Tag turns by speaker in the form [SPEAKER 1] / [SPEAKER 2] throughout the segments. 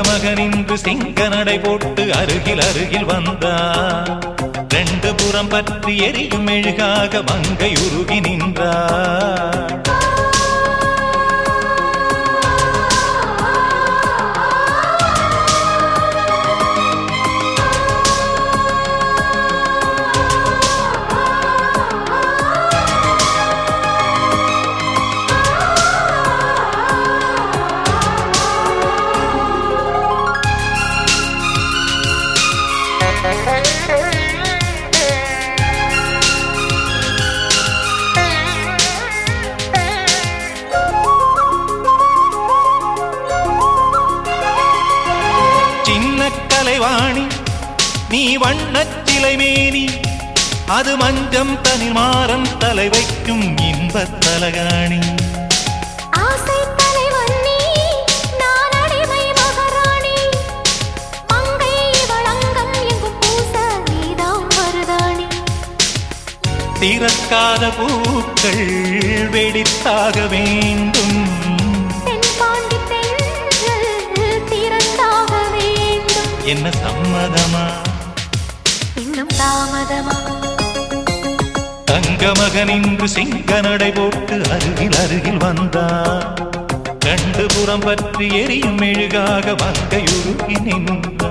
[SPEAKER 1] மகனின்று சிங்க நடை போட்டு அருகில் அருகில் வந்தார். ரெண்டு புறம் பற்றி எரியும் மெழுகாக மங்கை உருகி நின்றார். கலைவாணி நீ வண்ணச்சிலை மேனி, அது மஞ்சம் தனில் மாறம் தலை வைக்கும் இன்பத் தலகாணி.
[SPEAKER 2] ஆசை தலைவன்னி நான் அடிமை மகாராணி, மங்கை வளங்கம் எங்கும் பூச நீதாம் மருதாணி.
[SPEAKER 1] திறக்காத பூக்கள் வெடித்தாக வேண்டும், என்ன சம்மதமா
[SPEAKER 2] இன்னும் தாமதமா?
[SPEAKER 1] தங்க மகனின்று சிங்க நடை போட்டு அருகில் அருகில் வந்தார். ரெண்டு புறம் பற்றி எரியும் மெழுகாக மங்கையுருகி நின்றார்.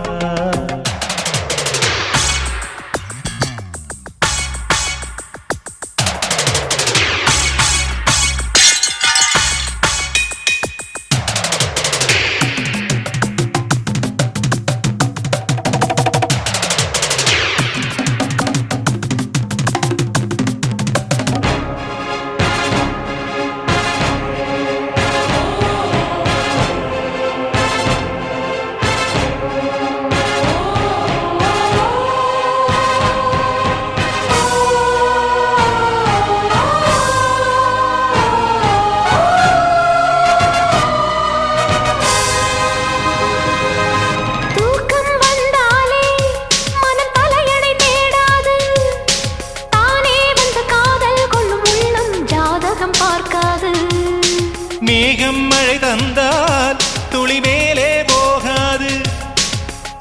[SPEAKER 1] மேகம் மழை தந்தால் துளி மேலே போகாது,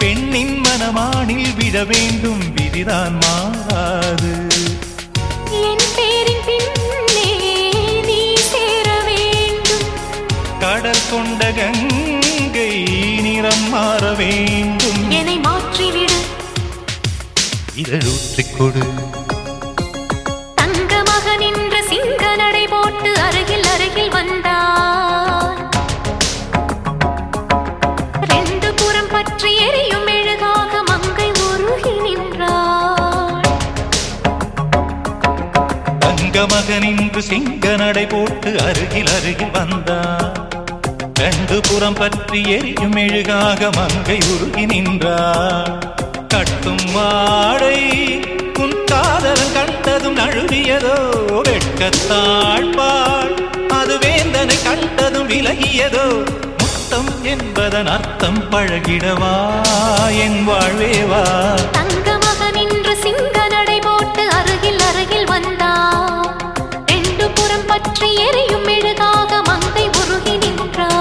[SPEAKER 1] பெண்ணின் மனமானில் விழ வேண்டும் விதிதான் மாறாது.
[SPEAKER 2] என் பேரின் பின்னே நீ சேர வேண்டும்,
[SPEAKER 1] கடல் கொண்ட கங்கை நிறம் மாற வேண்டும்.
[SPEAKER 2] என்னை மாற்றிவிடு,
[SPEAKER 1] இதழூற்றிக் கொடு.
[SPEAKER 2] தங்க மகனின்ற சிங்க நடை போட்டு அருகில் அருகில் வந்தார். ரெண்டு புறம் பற்றி எரியும் மெழுகாக மங்கை உருகி நின்றார்.
[SPEAKER 1] தங்க மகனின்று சிங்க நடை போட்டு அருகில் அருகில் வந்தார். ரெண்டு புறம் பற்றி எரியும் மெழுகாக மங்கை உருகி நின்றார். கட்டும் மாடை உன் காதலன் கண்டதும் நழுவியதோ, வெட்கத்தாழ்பாள் அது வேந்தனை கண்டதும் விலகியதோ. முத்தம் என்பதன் அர்த்தம் பழகிடவா என் வாழ்வேவா.
[SPEAKER 2] தங்க மகனின்று சிங்க நடை போட்டு அருகில் அருகில் வந்தார். ரெண்டு புறம் பற்றி எரியும் மெழுகாக மங்கை உருகி நின்றார்.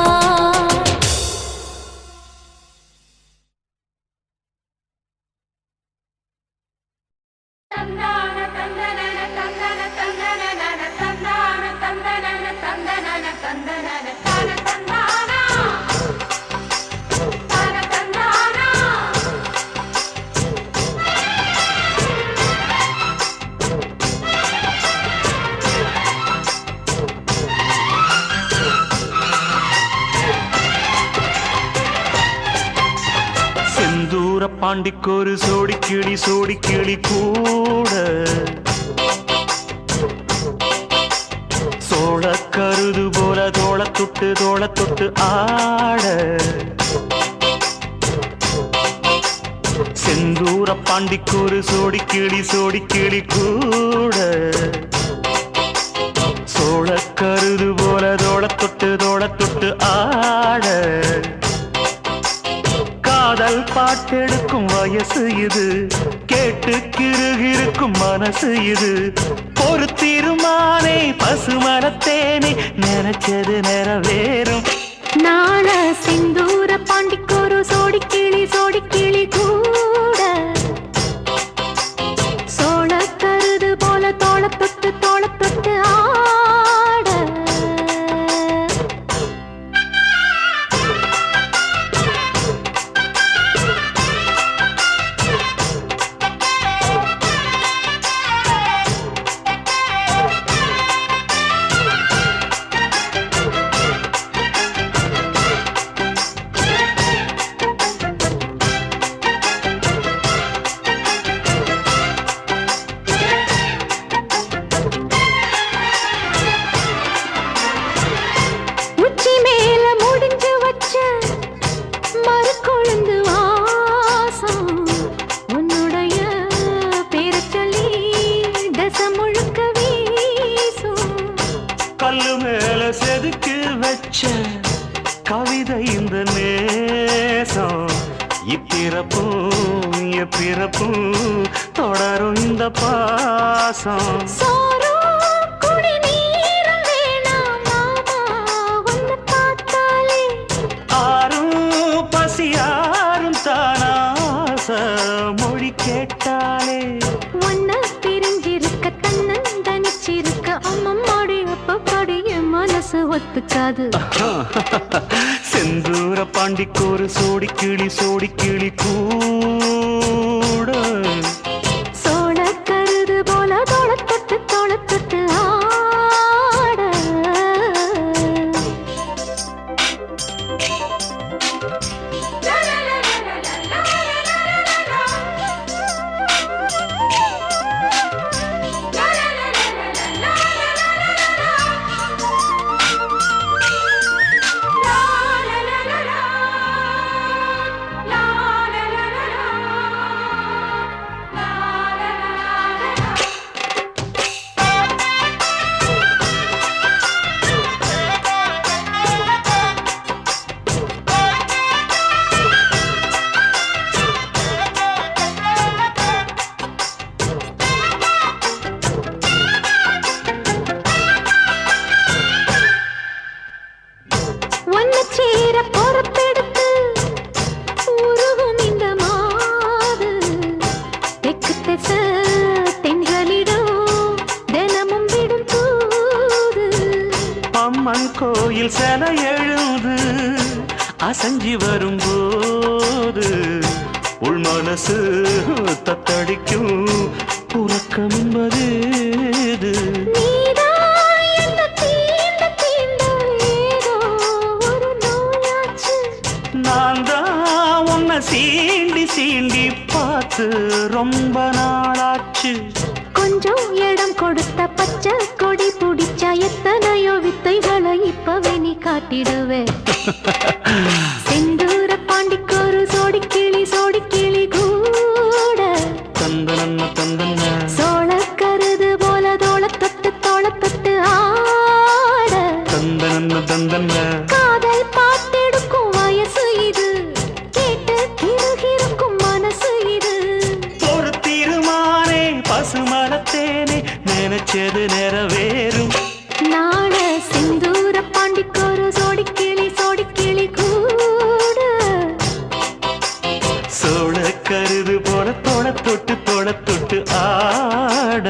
[SPEAKER 1] பாண்டிக்கொரு சோடிக்கிளி சோடிக்கிளி கூட, சோழ கருது போல தோளத்தொட்டு ஆட. செந்தூர பாண்டிக்கொரு சோடிக்கிளி சோடிக்கிளி கூட, சோழ கருது போல தோளத்தொட்டு ஆட. காதல் பாட்டெடுக்கும் வயசு இது, கேட்டு கிருகிருக்கும் மனசு இது. ஒரு திருமானே பசுமரத்தேனே நினைச்சது நிறைவேறும்.
[SPEAKER 2] நாள சிந்தூர பாண்டிக்கொரு
[SPEAKER 3] இந்த நேசம் இப்பிறப்பும் எப்பிறப்பும் தொடரும் இந்த பாசம்.
[SPEAKER 2] சோறும் குடிநீரும் வேணாம் மாமா, உன்னை பார்த்தாலே.
[SPEAKER 3] ஆரும் பசியாரும் தானாச மொழி கேட்டாலே.
[SPEAKER 2] உன்னை பிரிஞ்சிருக்க தன்னந்தனிச்சிருக்க அம்மம்மாடி அப்பப்படி என் மனசு ஒத்துக்காது.
[SPEAKER 3] செந்தூர பாண்டிக்கு ஒரு சோடி கிளி கூட
[SPEAKER 2] சோழ கருது போல தோளத்தொட்டு ஆட. ஒன்னு சேர பொறுப்பெடுத்து உருகும் இந்த மாது. தெற்கு திசை தென்றலிடும் தினமும் விடும் தூது.
[SPEAKER 3] அம்மன் கோயில் சில எழுது அசஞ்சி வரும்போது உள் மனசு தத்தடிக்கும் உறக்கம் என்பது இது.
[SPEAKER 2] நீதான் என்னை தீண்ட தீண்ட ஏதோ ஒரு நோயாச்சு.
[SPEAKER 3] நான் தான் உன்னை சீண்டி சீண்டி பார்த்து ரொம்ப நாளாச்சு.
[SPEAKER 2] கொஞ்சம் இடம் கொடுத்த பச்சை கொடி பிடிச்சா எத்தனையோ வித்தைகளை இப்பவே நீ காட்டிடுவே. செந்தூர பாண்டிக்கு ஒரு சோடி கிளி கூட
[SPEAKER 3] தந்தன
[SPEAKER 2] சோழ கருது போல தோளத்தொட்டு ஆட.
[SPEAKER 3] தந்தன
[SPEAKER 2] காதல் பார்த்தெடுக்கும் வயசு இது, கேட்டு கிருகிருக்கும் மனசு இது.
[SPEAKER 3] ஒரு தீர்மானே பசுமரத்தேனே நினைச்சது நிறைவேறும்.
[SPEAKER 2] நாள செந்தூர பாண்டிக்கு ஒரு சோடி கிளி கூட
[SPEAKER 3] சோழ கருது போல தொட்டு ஆட.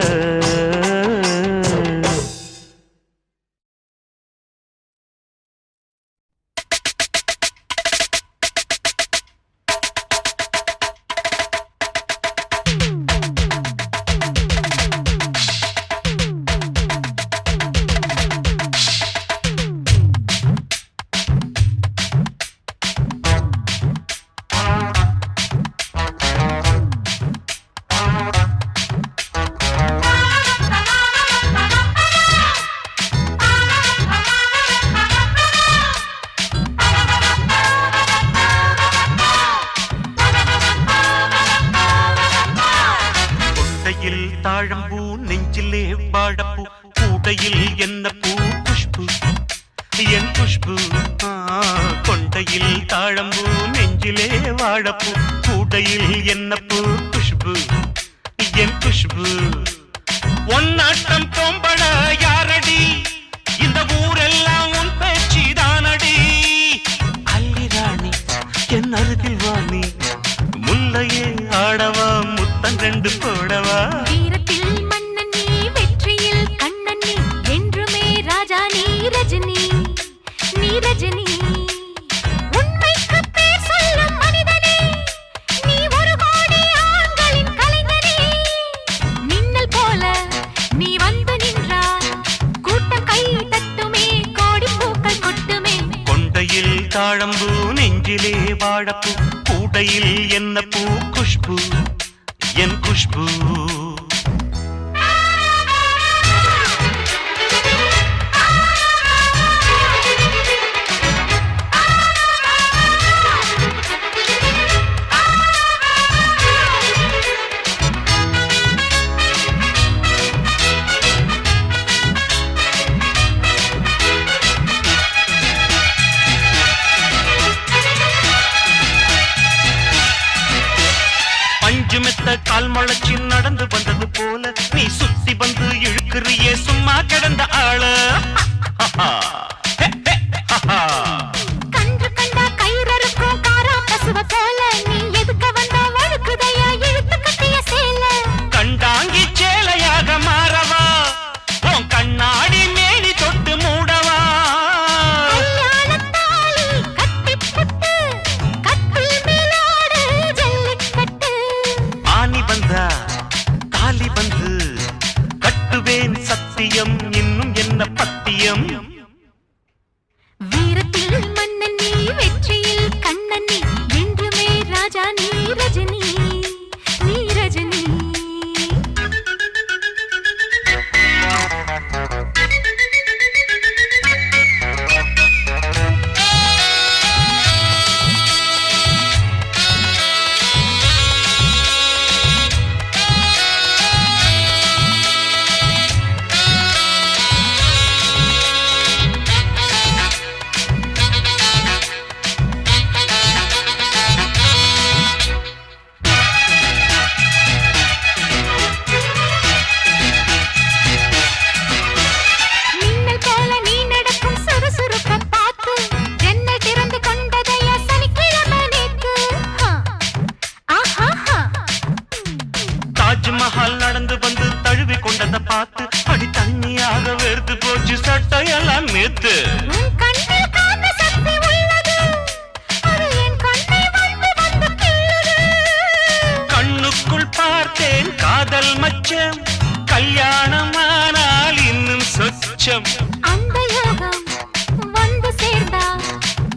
[SPEAKER 3] தாழம்பூ நெஞ்சிலே வாழப்பூ கூடையில் என்ன பூ குஷ்பு என் குஷ்பு. கொண்டையில் தாழம்பூ நெஞ்சிலே வாழப்பூ கூடையில் என்ன பூ குஷ்பு என் குஷ்பு. ஒன்னாட்டம் பொம்பள யாரடி இந்த ஊரெல்லாம் உன் பேச்சு தானடி. அல்லி ராணி என் அருகில் வாணி முல்லையே ஆடவா முத்தம் ரெண்டு போடவா.
[SPEAKER 2] வீரத்தில் மன்னன் நீ, வெற்றியில் கண்ணன் நீ, என்றுமே ராஜா நீ ரஜினி. உண்மைக்கு பேர் சொல்லும் மனிதனே, நீ ஒரு கோடி ஆண்களின் கலைஞனே. மின்னல் போல நீ வந்து நின்றால் கூட்டம் கை தட்டுமே, கோடி பூக்கள் கொட்டுமே.
[SPEAKER 3] கொண்டையில் தாழம்பூ நெஞ்சிலே வாழப்பூ கூடையில் என்ன பூ குஷ்பு என் குஷ்பு. மெத்த கால் முளைச்சி நடந்து வந்தது போல நீ சுத்தி வந்து இழுக்கிறியே சும்மா கிடந்த ஆள
[SPEAKER 2] கன்று கண்டா கயிறறுக்கும் காரா பசுவ போல நீ எதுக்க வந்தா வழுக்குதையா இழுத்து கட்டிய சேல
[SPEAKER 3] கண்டாங்கி சேலையாக மாறவா உன் கண்ணாடி மேனி தொட்டு மூடவா
[SPEAKER 2] கல்யாணத்தாலி கட்டிப்புட்டு கட்டில் மேலாடு ஜல்லிக்கட்டு
[SPEAKER 3] ஆனி வந்தா தாலி வந்து கட்டுவேன் சத்தியம் இன்னும் என்ன பத்தியம்
[SPEAKER 2] வீரத்தில் மன்னன் நீ வெற்றியில் கண்ணன் நீ என்றுமே ராஜா நீ ரஜினி நீ ரஜினி மின்னல் போல நீ நடக்கும் சுறுசுறுப்பை பார்த்து ஜன்னல் திறந்து கொண்டதையா சனிக்கிழமை நேத்து ஆஹா
[SPEAKER 3] தாஜ்மஹால் நடந்து வந்து தழுவி கொண்டதை பார்த்து அடி தண்ணியாக வெறுத்து போச்சு சட்டையெல்லாம் நேத்து
[SPEAKER 2] உன் கண்ணில் காந்த சக்தி உள்ளது அது என் கண்ணை வந்து வந்து கிள்ளுது
[SPEAKER 3] கண்ணுக்குள் பார்த்தேன் காதல் மச்சம் கல்யாணமானால் இன்னும் சொச்சம்
[SPEAKER 2] அந்த யோகம் வந்து சேர்ந்தா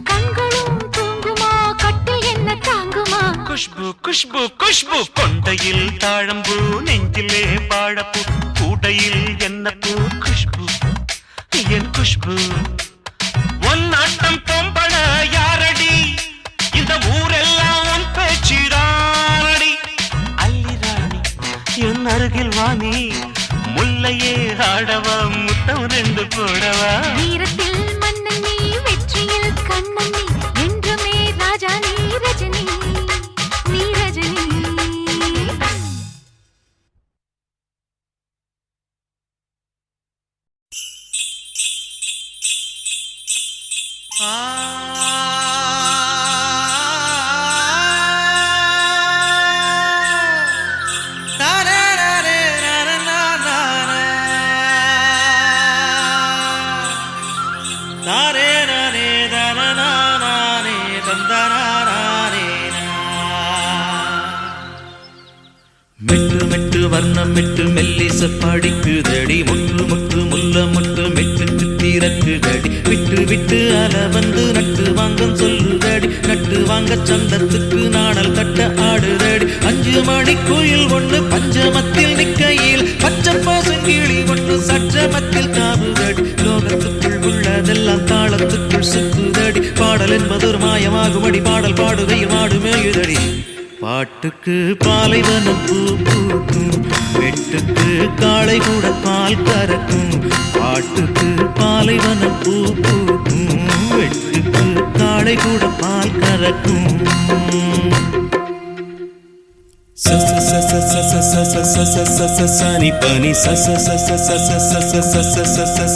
[SPEAKER 2] கண்களும் தூங்குமா கட்டில் என்ன தாங்குமா
[SPEAKER 3] குஷ்பு குஷ்பு குஷ்பு கொண்டையில் தாழம்பூ நெஞ்சிலே வாழப்பூ கூடையில் என்ன பூ குஷ்பு என் குஷ்பு உன் நாட்டம் பொம்பள யாரடி இந்த ஊரெல்லாம் உன் பேச்சிரானடி அல்லிராணி என் அருகில் வாணி முல்லையே ஆடவா முத்தம் ரெண்டு போடவா
[SPEAKER 2] வீரத்தில் மன்னன் நீ வெற்றியில் கண்ணன் நீ என்றுமே ராஜா நீ ரஜினி நீ ரஜினி
[SPEAKER 1] மெட்டு மெட்டு வர்ணம் மெட்டு மெல்லிச படிக்குதடி முட்டு முட்டு முல்ல முட்டு மெட்டு திறக்குதடி விட்டு விட்டு அல வந்து நட்டு வாங்கம் சொல்லுதடி நட்டு வாங்க சந்தத்துக்கு நாணல் கட்ட ஆடுதடி 5 மணி கோயில் ஒண்ணு பஞ்சமத்தில் நிக்கையில் பச்சை பாசங்கிளி ஒண்ணு சற்றமத்தில் காவுதடி லோகத்துக்குள் உள்ளதெல்லாம் தாளத்துக்குள் சுத்துதடி பாடல் என்பது ஒரு மாயமாகுமடி பாடல் பாடுகையில் மாடு மேயுதடி பாட்டுக்கு பாலைவனம் பூ பூக்கும் வெட்டுக்கு காளை கூட பால் கறக்கும் பாட்டுக்கு பாலைவனம் பூ பூக்கும் வெட்டுக்கு காளை கூட பால் கறக்கும் சனி பனி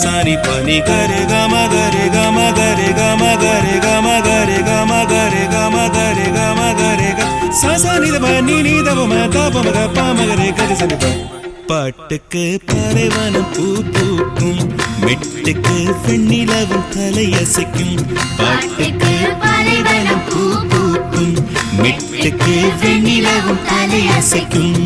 [SPEAKER 1] சனி பனி கரு கம கரு கம கரு கம கரு கம கரு கம கரு கம கரு கம கரு சனி பனி நீதவம தபம கமகரே கரு சனி பாட்டுக்கு பாலைவனம் பூ பூக்கும் மெட்டுக்கு பெண்ணிலவும் தலையசைக்கும் பாட்டுக்கு பாலைவனம் பூ பூக்கும் மெட்டுக்கு வெண்ணிலவும் தலையசைக்கும்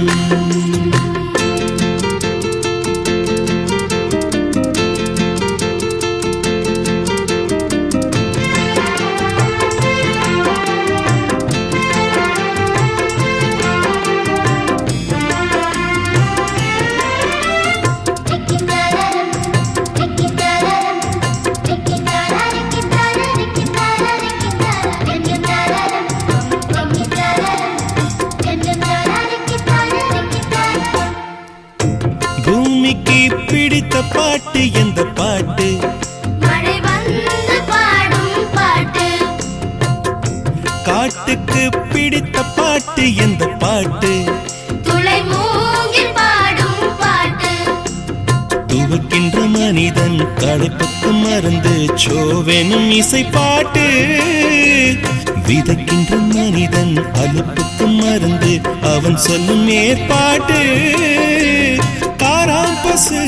[SPEAKER 1] பூமிக்கு பிடித்த பாட்டு எந்த பாட்டு
[SPEAKER 2] மழை வந்து பாடும் பாட்டு
[SPEAKER 1] காட்டுக்கு பிடித்த பாட்டு எந்த பாட்டு
[SPEAKER 2] துளை மூங்கில் பாடும் பாட்டு.
[SPEAKER 1] துவக்கின்ற மனிதன் களைப்புக்கு மறந்து சோவெனும் இசை பாட்டு. விதைக்கின்ற மனிதன் அலுப்புக்கு மறந்து அவன் சொல்லும் ஏற்பாட்டு. காராம் பசு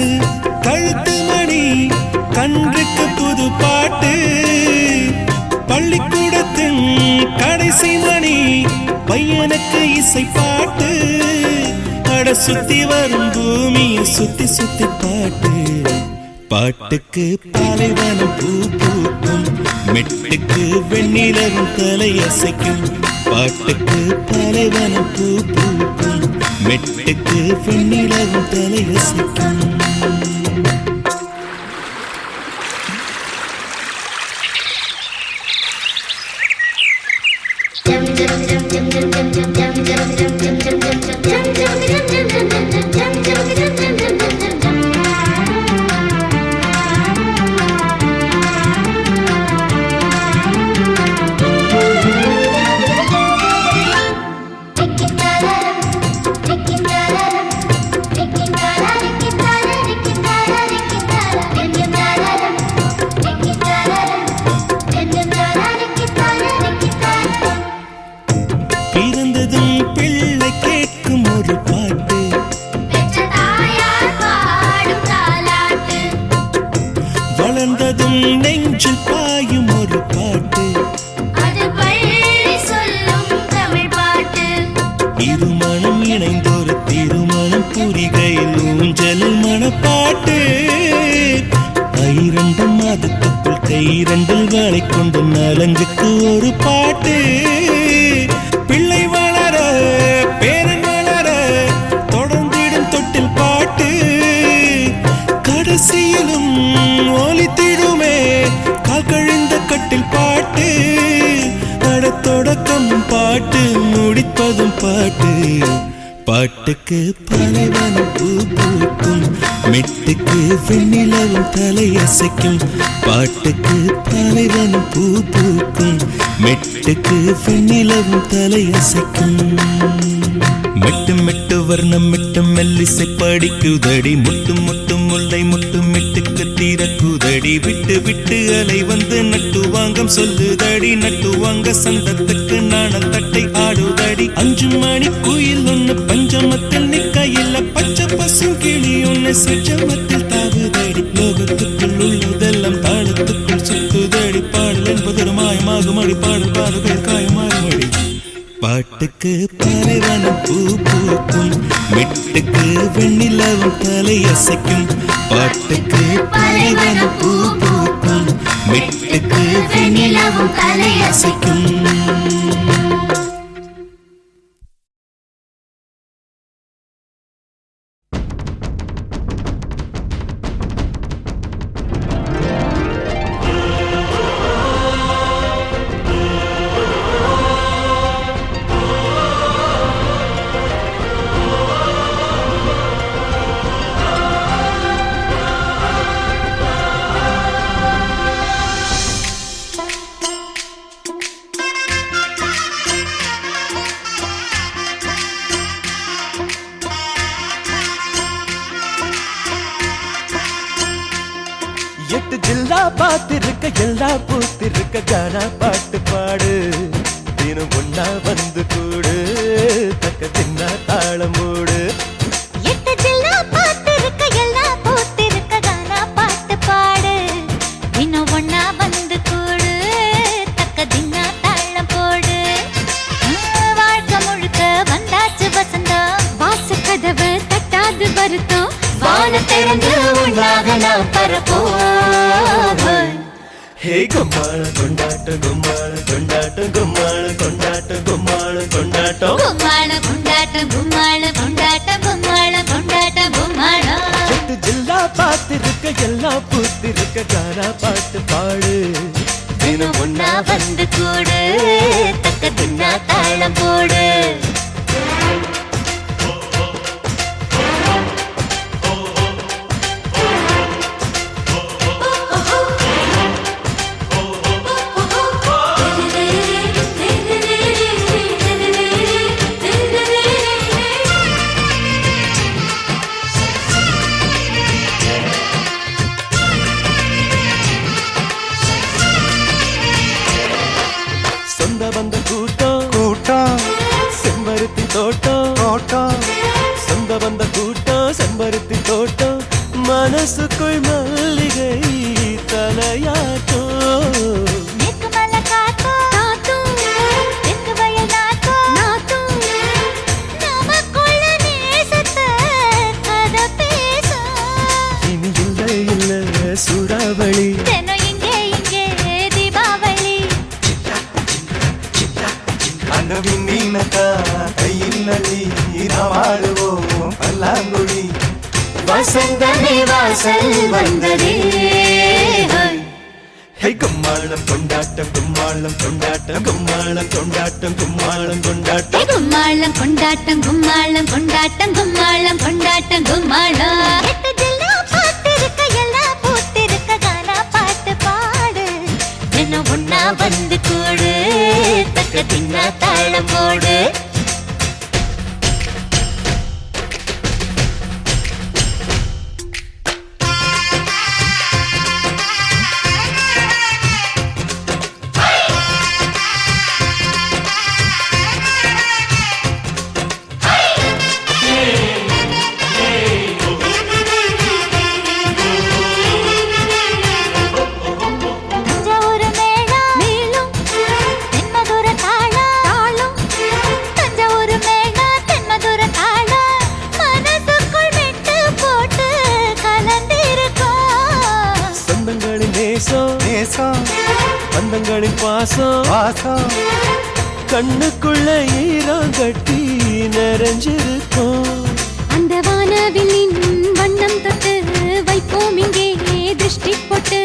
[SPEAKER 1] கழுத்து மணி கன்றுக்கு புது பாட்டு. பள்ளிக்கூடத்தின் கடைசி மணி பையனுக்கு இசை பாட்டு. அட சுத்தி வரும் பூமியை சுத்தி சுத்தி பாட்டு. பாட்டுக்கு பாலைவனம் பூ பூக்கும், மெட்டுக்கு வெண்ணிலவும் தலையசைக்கும். பாட்டுக்கு பாலைவனம் பூ பூக்கும், மெட்டுக்கு வெண்ணிலவும் தலையசைக்கும். பிறந்ததும் பிள்ளை கேட்கும் ஒரு பாட்டு. வளர்ந்ததும் நெஞ்சில் பாயும் ஒரு பாட்டு. இருமணம் இணைந்தொரு திருமணம் புரிகையில் ஊஞ்சலில் மணப்பாட்டு. இரண்டு மாதத்துக்குள் கைரண்டில் வாழை கொண்டு நலங்குக்கு ஒரு பாட்டு. பிள்ளை வளர பேரன் வளர தொடர்ந்திடும் தொட்டில் பாட்டு. கடைசியிலும் ஒலித்திடுமே காக்கழிந்த கட்டில் பாட்டு. தொடக்கம் பாட்டு முடிப்பதும் பாட்டு. பாட்டுக்கு பாலைவனம் பூ பூக்கும், மெட்டுக்கு வெண்ணிலவும் தலையசைக்கும். பாட்டுக்கு பாலைவனம் பூ பூக்கும், மெட்டுக்கு வெண்ணிலவும் தலையசைக்கும். மெட்டு மெட்டு வர்ணம் மெட்டு மெல்லிசை படிக்குதடி. முட்டு முட்டு முல்லை முட்டு மெட்டுக்கு தீரக்குதடி. விட்டு விட்டு அலை வந்து நட்டு வாங்கம் சொல்லுதடி. நட்டு வாங்க சந்தத்துக்கு நாணல் தட்டை ஆடுதடி. 5 மணி குயில் ஒண்ணு பஞ்சமத்தில் நிக்கையில் பச்சை பசு கிளி ஒண்ணு சச்சமத்தில் தாவுதடி. லோகத்துக்குள் உள்ளதெல்லாம் தாளத்துக்குள் சுத்துதடி. பாடல் என்பது மாயமாகும் அடி. பாடல் பாடுகள் காயமாறுமடி. பாட்டுக்கு பாலைவனம் பூ பூக்கும், மெட்டுக்கு வெண்ணிலவும் தலையசைக்கும். பாட்டுக்கு பாலைவனம் பூ பூக்கும், மெட்டுக்கு வெண்ணிலவும் தலையசைக்கும்.
[SPEAKER 4] எட்டு ஜில்லா பாத்திருக்க எல்லா பூத்திருக்க கானா பாட்டு பாடு. தினம் ஒன்னா வந்து கூடு, தக்க தின்னா தாளம் மூடு.
[SPEAKER 2] எட்டு ஜில்லா பாத்திருக்க எல்லா பூத்திருக்க கானா பாட்டு பாடு. இன்னும் ஒன்னா வந்து கூடு, தக்க தின்னா தாளம் போடு. வாழ்க்கை முழுக்க வந்தாச்சு வசந்தம், வாச கதவு தட்டாது வருத்தம். வான திறந்து உன்னாக நாம் பரப்போம்.
[SPEAKER 4] ஹே கும்மாள கொண்டாட்டம் கும்மாள கொண்டாட்டம் கும்மாள கொண்டாட்டம் கும்மாள கொண்டாட்டம்.
[SPEAKER 2] கும்மாள கொண்டாட்டம் கும்மாள கொண்டாட்டம் கும்மாள கொண்டாட்டம் கும்மாளம்.
[SPEAKER 4] எட்டு ஜில்லா பாத்திருக்க எல்லா பூத்திருக்க கானா பாட்டு பாடு.
[SPEAKER 2] தினம் ஒன்னா வந்து கூடு, தக்க தின்னா தாளம் போடு.
[SPEAKER 4] மனசுக்குள் மல்லிகை தலையாட்டும்
[SPEAKER 2] மேற்கு மலை காத்தும் நாத்தும், தெற்கு வயல் நாத்தும் நாத்தும், நமக்குள்ள நேசத்தை கதை பேசும்.
[SPEAKER 4] இனி இல்லை இல்லை சூறாவளி
[SPEAKER 2] தினம் இங்கே இங்கே தீபாவளி.
[SPEAKER 4] அந்த விண்ணீனக்கா கையில் நதி நாடுவோம் பல்லாங்குழி
[SPEAKER 2] வசந்தமே வாசல் வந்ததே.
[SPEAKER 4] ஹே கும்மாளம் கொண்டாட்டம் கும்மாளம் கொண்டாட்டம் கும்மாளம் கொண்டாட்டம் கும்மாளம் கொண்டாட்டம்
[SPEAKER 2] கும்மாளம் கொண்டாட்டம் கும்மாளம் கொண்டாட்டம் கும்மாளம் கொண்டாட்டம் கும்மாளம். எட்டு ஜில்லா பார்த்திருக்க எல்லாம் பூத்திருக்க கானா பாட்டு பாடு. தினம் ஒன்னா வந்து கூடு தக்க தின்னா தாளம் போடு. தஞ்சாவூர் மேளம் மேலும் தென்மதுர தாளம் தாளம். தஞ்சாவூர் மேளம் தென்மதுர தாளம் மனசுக்குள் மெட்டு போட்டு கலந்திருக்கும்.
[SPEAKER 4] சொந்தங்களின் நேசம் நேசம் பந்தங்களின் பாசம் பாசம் கண்ணுக்குள்ள ஈரம் கட்டி நிறைஞ்சிருக்கும்.
[SPEAKER 2] அந்த வானவில்லின் வண்ணம் தொட்டு வைப்போம் இங்கே திருஷ்டி போட்டு.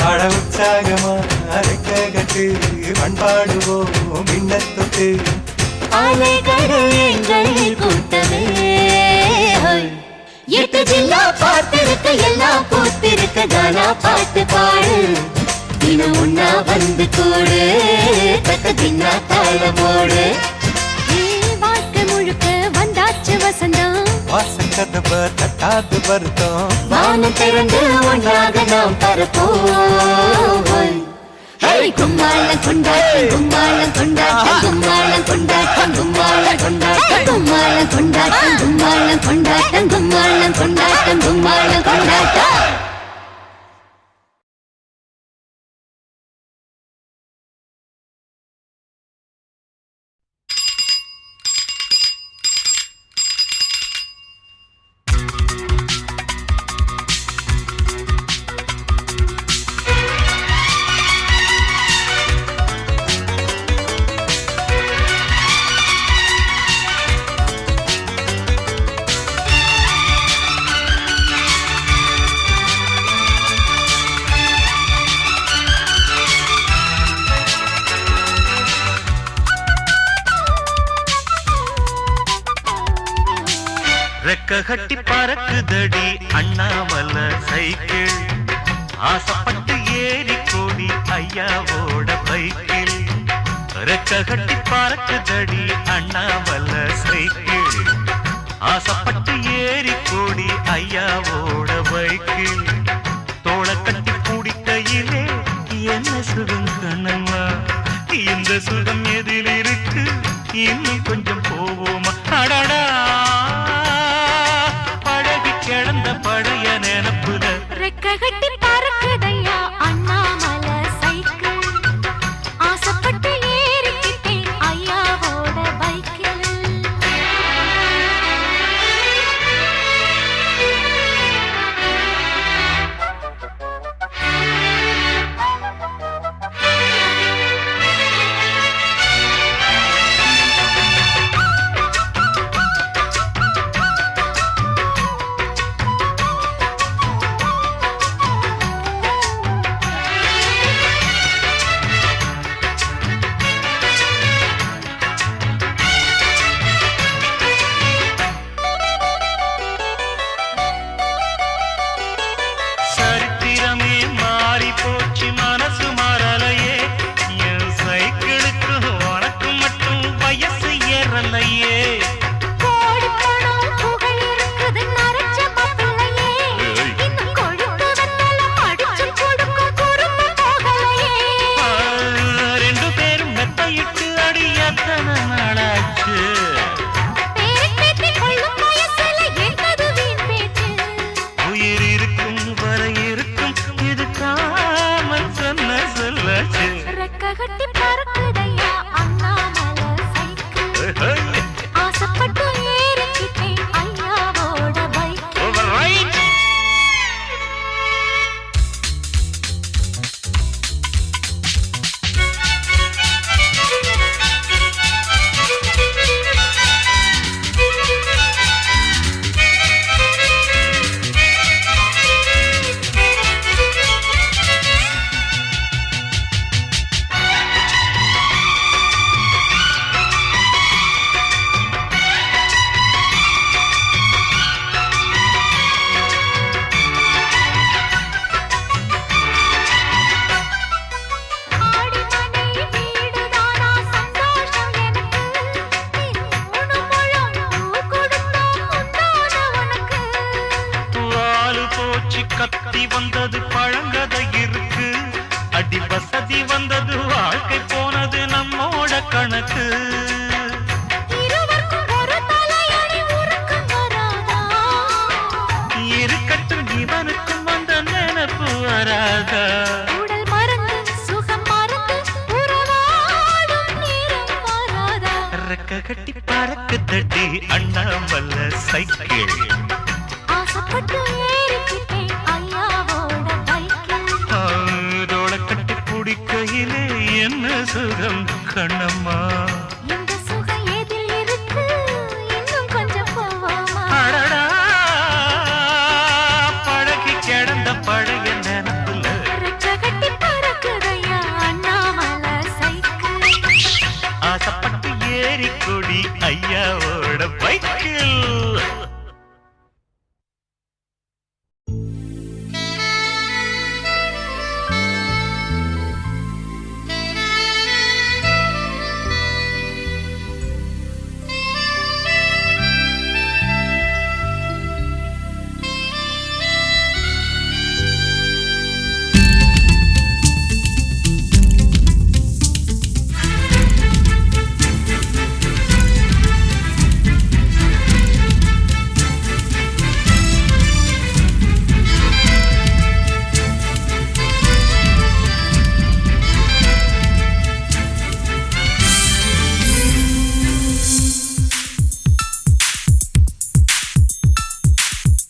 [SPEAKER 4] பாட உற்சாகமா அரைக்க கட்டு பண்பாடுவோம் மின்னத்தொட்டு
[SPEAKER 2] அலைகடல் எங்கள் கூட்டமே. எட்டு ஜில்லா பார்த்திருக்க எல்லாம் பூத்திருக்க கானா பாட்டு பாடு. தினம் ஒன்னா வந்து கூடு தக்க தின்னா தாளமோடு. வாழ்க்கை முழுக்க வந்தாச்சு வசந்தம்.
[SPEAKER 4] வாசக்கதவ தட்டாது வருத்தம்
[SPEAKER 2] வானம் திறந்து ஒன்றாக நாம் பரப்போம். கும்மாளம் கொண்டாட்டம் கும்மாளம் கொண்டாட்டம் கும்மாளம் கொண்டாட்டம் கும்மாளம் கொண்டாட்டம் கும்மாளம் கொண்டாட்டம் கும்மாளம் கொண்டாட்டம் கும்மாளம் கொண்டாட்டம் கும்மாளம் கொண்டாட்டம்.
[SPEAKER 3] ரெக்க கட்டி பறக்குதடி அண்ணாமல சைக்கிள் ஆசைப்பட்டு ஏறி கூடி ஐயாவோட பைக்கில் ரெக்க கட்டி பறக்குதடி அண்ணாமல சைக்கிள் ஆசைப்பட்டு ஏறி கூடி ஐயாவோட பைக்கில் தோள கட்டி பிடிக்கையிலே என்ன சுகம் கண்ணம்மா இந்த சுகம் எதில் இருக்கு இன்னும் கொஞ்சம் போவோமா அடடா கிடந்த பழைய நினப்புல
[SPEAKER 2] ரெக்க கட்டி பறக்குதையா அண்ணாமலை சைக்கிள் ஆசைப்பட்டு ஏறிக்கிட்டேன் ஐயாவோட பைக்கில்.
[SPEAKER 3] கணக்கு
[SPEAKER 2] இருவருக்கும் ஒரு தலையணி உறக்கம் வராதா?
[SPEAKER 3] இருக்கட்டும் இவனுக்கும் அந்த நினைப்பு வராதா
[SPEAKER 2] உடல் மறந்து சுகம் மறந்து உறவாடும் நேரம் வராதா?
[SPEAKER 3] ரெக்க கட்டி பறக்கு தட்டி அண்ணாமல்ல சைக்கிள்
[SPEAKER 2] ஆசைப்பட்டு ஏறிக்கிட்டேன் ஐயாவோட பைக்கில்.
[SPEAKER 3] தோள கட்டி பிடிக்கையிலே என்ன சுகம் கண்ணம்மா
[SPEAKER 2] இந்த சுகம் எதில் இருக்கு? இன்னும் கொஞ்சம் போவோமா?
[SPEAKER 3] அடடா, பழகி கிடந்த பழைய நினப்புல
[SPEAKER 2] ரெக்க கட்டி பறக்குதையா அண்ணாமலை சைக்கிள்.
[SPEAKER 3] ஆசைப்பட்டு ஏறி கொடி ஐயாவோட பைக்கில்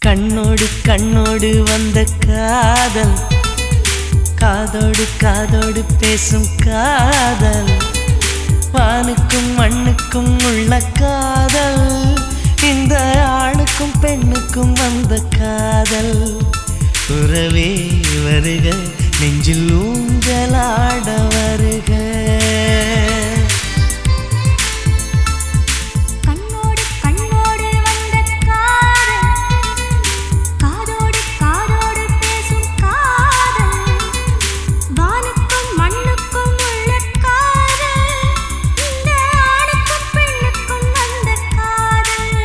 [SPEAKER 1] கண்ணோடு கண்ணோடு வந்த காதல், காதோடு காதோடு பேசும் காதல், வானுக்கும் மண்ணுக்கும் உள்ள காதல், இந்த ஆணுக்கும் பெண்ணுக்கும் வந்த காதல். உறவே வருக, நெஞ்சில் ஊஞ்சலாட வருக.
[SPEAKER 2] கண்ணோடு கண்ணோடு வந்த காதல், காதோடு காதோடு பேசும் காதல், வானுக்கும் மண்ணுக்கும் உள்ள காதல், இந்த ஆணுக்கும் பெண்ணுக்கும் வந்த காதல்.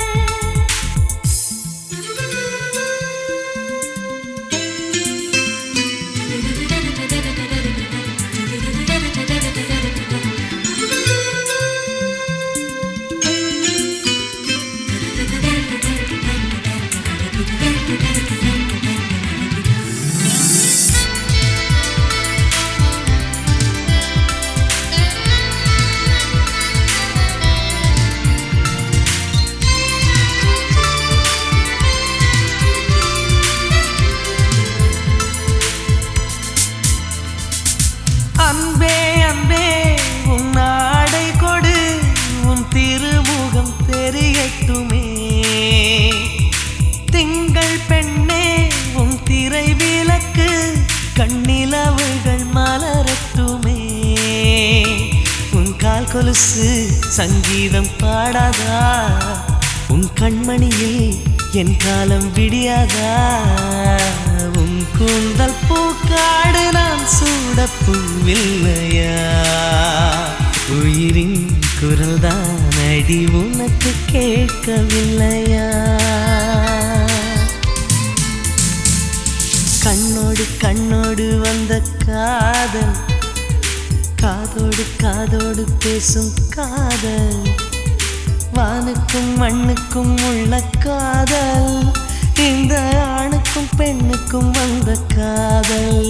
[SPEAKER 1] அன்பே அன்பே உன் ஆடை கொடு, உன் திருமுகம் தெரியட்டுமே. திங்கள் பெண்ணே உன் திரை விளக்கு, கண்ணிலவுகள் மலரட்டுமே. உன் கால் கொலுசு சங்கீதம் பாடாதா, உன் கண்மணியில் என் காலம் விடியாதா. உன் கூந்தல் பூக்காடு நான் சூடப்பூவில்லையா. உயிரின் குரல் தான் அடி உனக்கு கேட்கவில்லையா. கண்ணோடு கண்ணோடு வந்த காதல், காதோடு காதோடு பேசும் காதல், வானுக்கும் மண்ணுக்கும் உள்ள காதல், இந்த ஆணுக்கும் பெண்ணுக்கும் வந்த காதல்.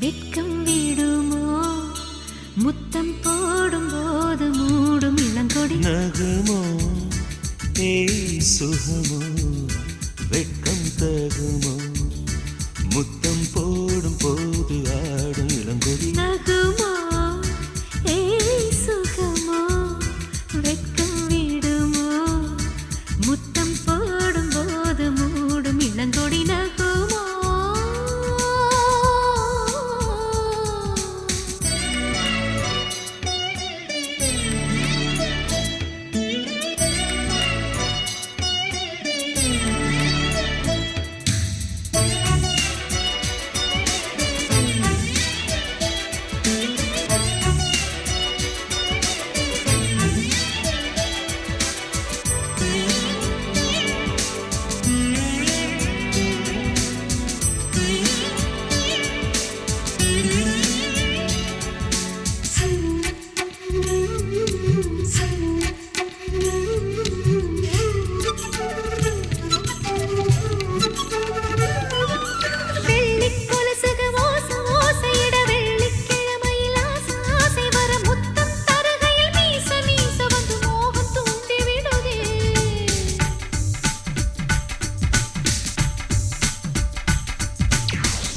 [SPEAKER 2] வெட்கம் விடுமோ முத்தம் போடும் போது மூடும் இளங்கொடி
[SPEAKER 4] நகுமோ ஏய் சுகமோ வெட்கம் தகுமோ முத்தம் போடும் போது ஆடும் இளங்கொடி
[SPEAKER 2] நகுமோ ஏய் சுகமோ வெட்கம் விடுமோ முத்தம் போடும் போது மூடும் இளங்கொடி நகுமோ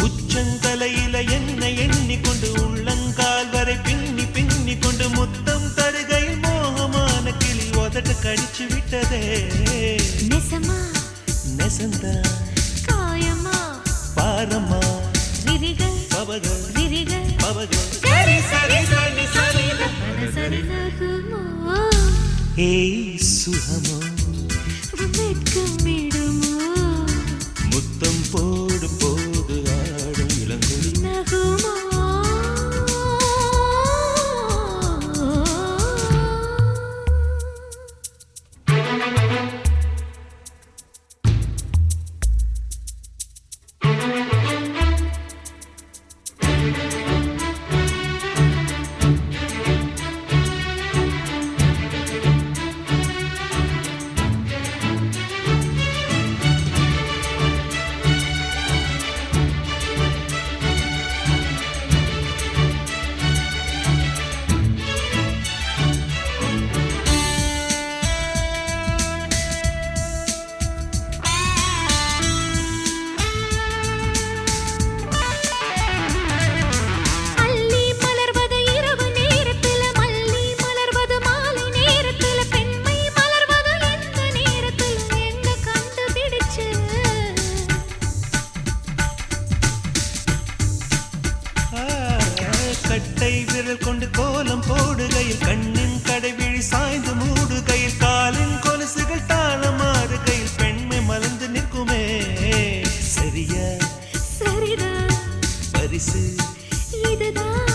[SPEAKER 4] உச்சந்தலையில என்ன எண்ணிக்கொண்டு உள்ளங்கால் வரை பின்னி பின்னி கொண்டு முத்தம் தருகையில் மோகமான கிளி உதட்டு கடிச்சு விட்டதே
[SPEAKER 2] நெசமா
[SPEAKER 4] நெசந்தா
[SPEAKER 2] காயமா
[SPEAKER 4] பாரம்மா
[SPEAKER 2] விரிகள்
[SPEAKER 4] பவகள்
[SPEAKER 2] விரிகள்
[SPEAKER 4] பவகள்
[SPEAKER 2] சரி சரி சரி சரி சரி நகுமோ
[SPEAKER 4] ஏய் சுகமோ
[SPEAKER 2] வெட்கம் விடுமோ
[SPEAKER 4] முத்தம் போடும் போது ஆடும் இளங்கொடி
[SPEAKER 2] நகுமோ
[SPEAKER 4] கட்டை விரல் கொண்டு கோலம் போடுகையில் கண்ணின் கடைவிழி சாய்ந்து மூடுகையில் காலின் கொலுசுகள் தாளமாடுகையில் பெண்மை மலர்ந்து நிற்குமே சரியா
[SPEAKER 2] சரிதான்
[SPEAKER 4] பரிசு
[SPEAKER 2] இதுதான்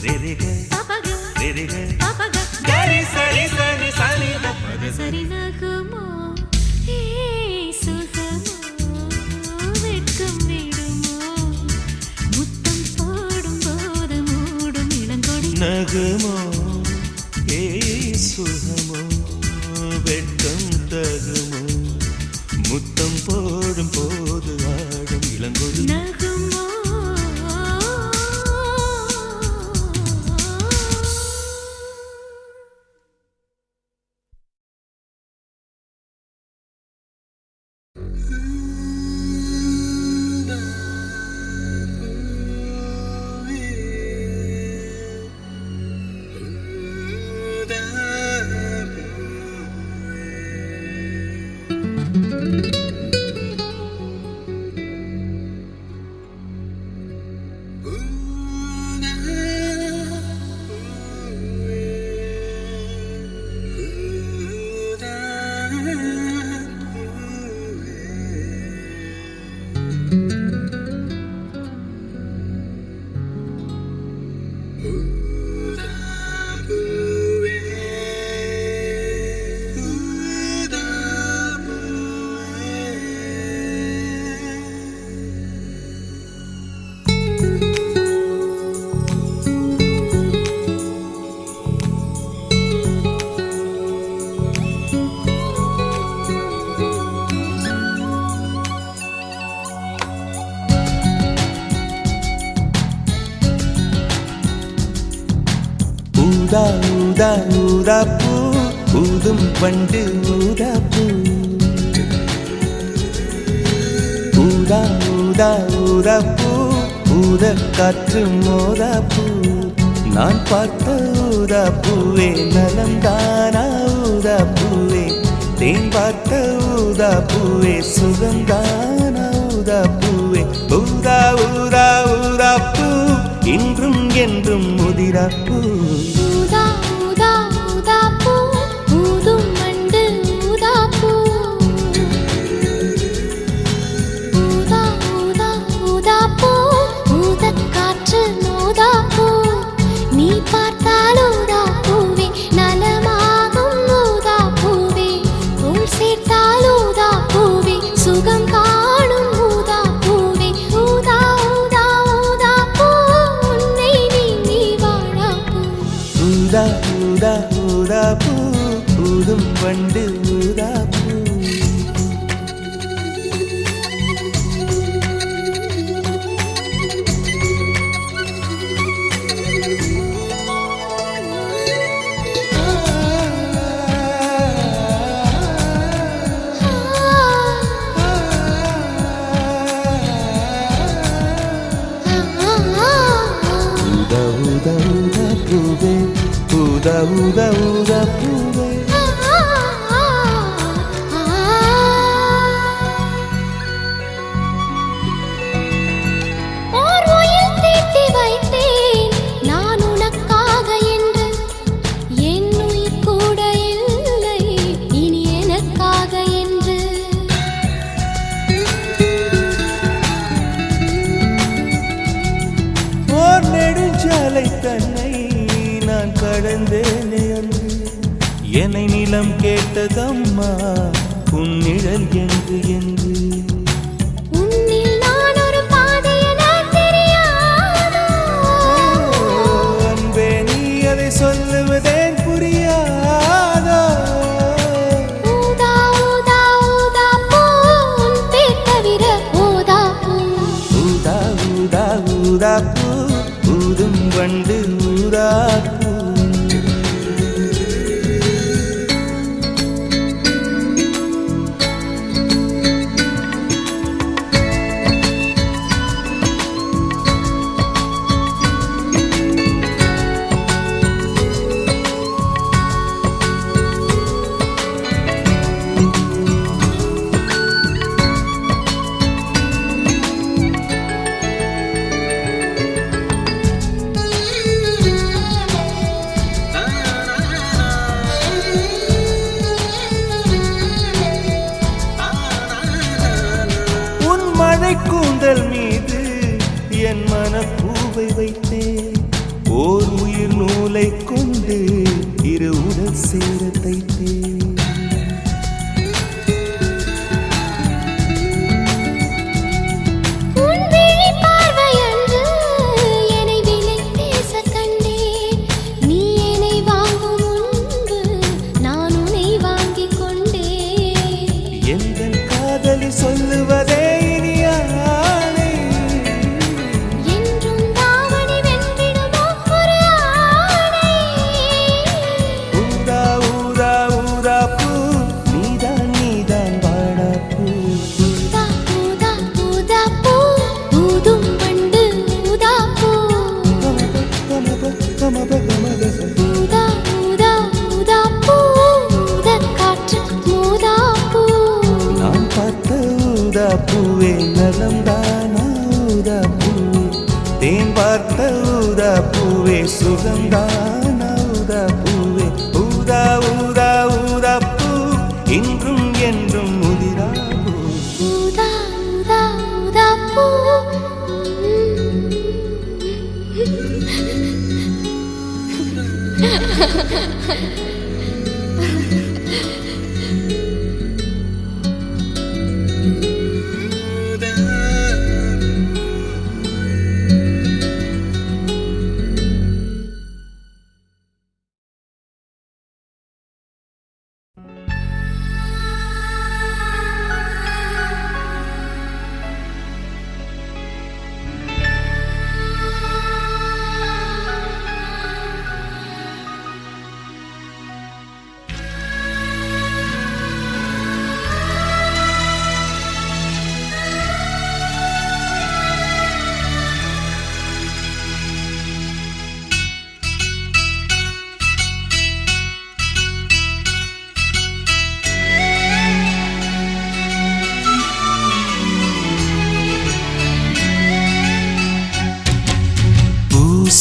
[SPEAKER 4] ரெரிக
[SPEAKER 2] பபக
[SPEAKER 4] ரெரிக
[SPEAKER 2] பபக
[SPEAKER 4] கரி சரி சரி சரி
[SPEAKER 2] சரி நகுமோ ஏய் சுகமோ வெட்கம் விடுமோ முத்தம் போடும் போது மூடும் இளங்கொடி
[SPEAKER 4] நகுமோ ஏய் சுகமோ வெட்கம் தகுமோ முத்தம் போடும் போது ஆடும் இளங்கொடி
[SPEAKER 2] நகுமோ
[SPEAKER 4] ஊதா ஊதா ஊதா பூ ஊதும் பண்டு ஊதா பூ ஊதா ஊதா ஊதா பூ ஊத காற்று மோதா பூ நான் பார்த்த ஊதா பூவே நலம்தானா ஊதா பூவே தேன் பார்த்த ஊதா பூவே சுகந்தானா ஊதா பூவே ஊதா ஊதா ஊதா பூ இன்றும் என்றும் முதிரா பூ
[SPEAKER 2] ஊதா ஊதா ஊதா பூ ஊதும் வண்டு ஊதா பூ ஊதா ஊதா ஊதா பூ ஊதக் காற்று மோதா பூ நீ பார்த்தால் ஊதா பூவே நலமாகும் ஊதா பூவே தோள் சேர்த்தால் ஊதா பூவே சுகம் காணும் ஊதா பூவே ஊதா ஊதா ஊதா பூ உன்னை நீ வாழா பூ
[SPEAKER 4] ஊதா ஊதா ஊதா பூ ஊதும் வண்டு ஊதா பூ ஊதா ஊதா ஊதா பூவே ஊதா ஊதா ஊதா பூவே
[SPEAKER 2] ஓர் உயில் தீட்டி வைத்தேன் நான் உனக்காக என்று என் உயிர் கூட இல்லை இனி எனக்காக என்று
[SPEAKER 4] ஓர் நெடுஞ்சாலை தன்னை நான் கடந்தேனே அன்று என்னை நிலம் கேட்டதம்மா உன் நிழல் என்று என்று
[SPEAKER 2] உன்னில் நான் ஒரு பாதை என தெரியாதோ
[SPEAKER 4] அன்பே நீ அதை சொல்லுவதேன் புரியாதோ
[SPEAKER 2] ஊதா ஊதா ஊதா பூ உன் பேர் தவிர ஊதா பூ
[SPEAKER 4] ஊதா ஊதா ஊதா பூ ஊதும் வண்டு ஊதா பூ உன் மழை கூந்தல் மீது என் மனப்பூவை வைத்தேன் ஓர் உயிர் நூலை கொண்டு இரு உடல் சேர தைத்தேன்
[SPEAKER 2] உன் விழி பார்வையன்று என்னை விலை பேச கண்டேன் நீ என்னை வாங்கும் முன்பு நான் உன்னை வாங்கிக் கொண்டேன்
[SPEAKER 4] எந்தன் காதலி சொல்லுவதே இனி ஆணை
[SPEAKER 2] என்றும் தாவணி வென்றிடுமோ ஒரு ஆணை
[SPEAKER 4] ஊதா ஊதா ஊதா பூ நீதான் நீதான் வாடா பூ
[SPEAKER 2] ஊதா ஊதா ஊதா பூ ஊதும் வண்டு ஊதா பூ ஊதா ஊதா ஊதா பூ ஊதக் காற்று மோதா பூ
[SPEAKER 4] நான் பார்த்த ஊதா பூவே நலம்தானா ஊதா பூவே தேன் பார்த்த ஊதா பூவே சுகந்தானா ஊதா பூவே ஊதா ஊதா ஊதா பூ இன்றும் என்றும் முதிரா பூ
[SPEAKER 2] ஊதா ஊதா ஊதா பூ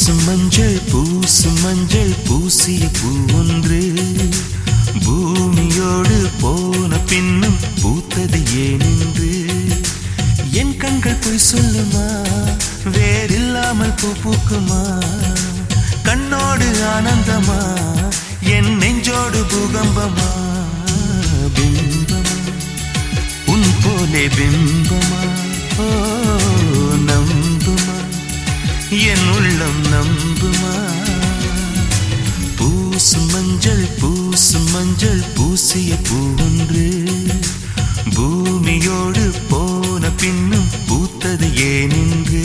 [SPEAKER 4] மஞ்சள் பூசிய பூ ஒன்று பூமியோடு போன பின்னும் பூத்தது ஏனென்று என் கண்கள் பொய் சொல்லுமா வேறில்லாமல் பூ பூக்குமா கண்ணோடு ஆனந்தமா என் நெஞ்சோடு பூகம்பமா பிம்பமா உன் போலே பிம்பமா ஓ நம்புமா என் உள்ளம் நம்புமா பூசும் மஞ்சள் பூசிய பூ ஒன்று பூமியோடு போன பின்னும் பூத்தது ஏனென்று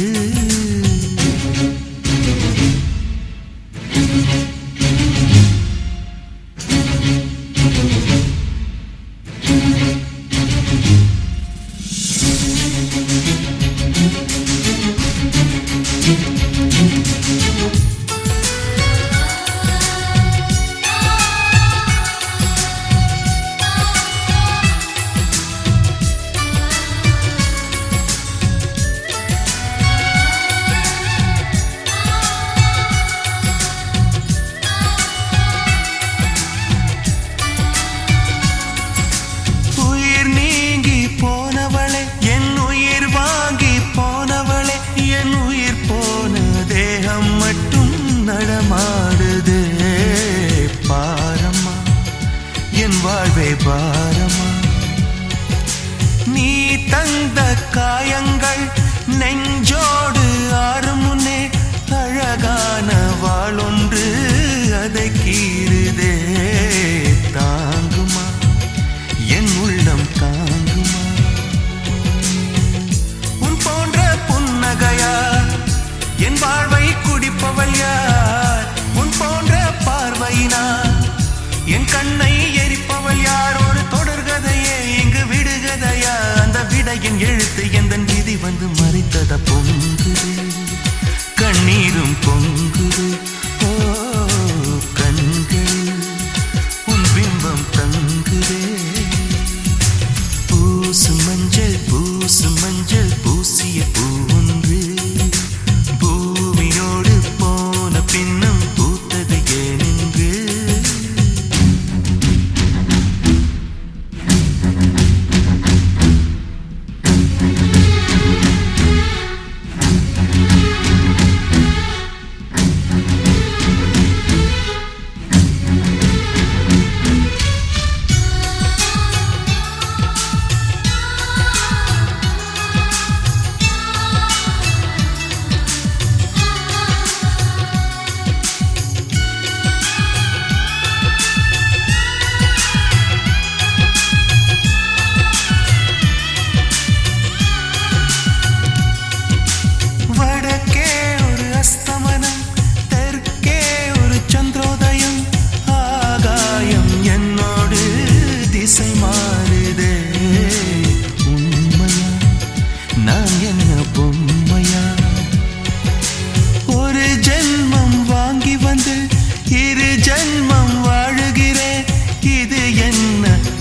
[SPEAKER 4] நடமாடுதே பாரம்மா என் வாழ்வே பாரம்மா நீ தந்த காயங்கள் நெஞ்சோடு ஆறும் முன்னே அழகான வாளொன்று அதை கீறுதே தாங்குமா என் உள்ளம் தாங்குமா உன் போன்ற புன்னகையா என் வாழ்வை குடிப்பவள் யார் உன் போன்ற பார்வையினா என் கண்ணை எரிப்பவள் யார் ஒரு தொடர்கதையே இங்கு விடுகதையா அந்த விடையின் எழுத்து எந்த விதி வந்து மறைத்தத பொங்குது கண்ணீரும் பொங்குது ஓ கண்கள் உன் பிம்பம் தங்குதே பூசும் மஞ்சள் பூசிய பூ ஒன்று பூமியோடு போன பின்னும் பூத்தது ஏனென்று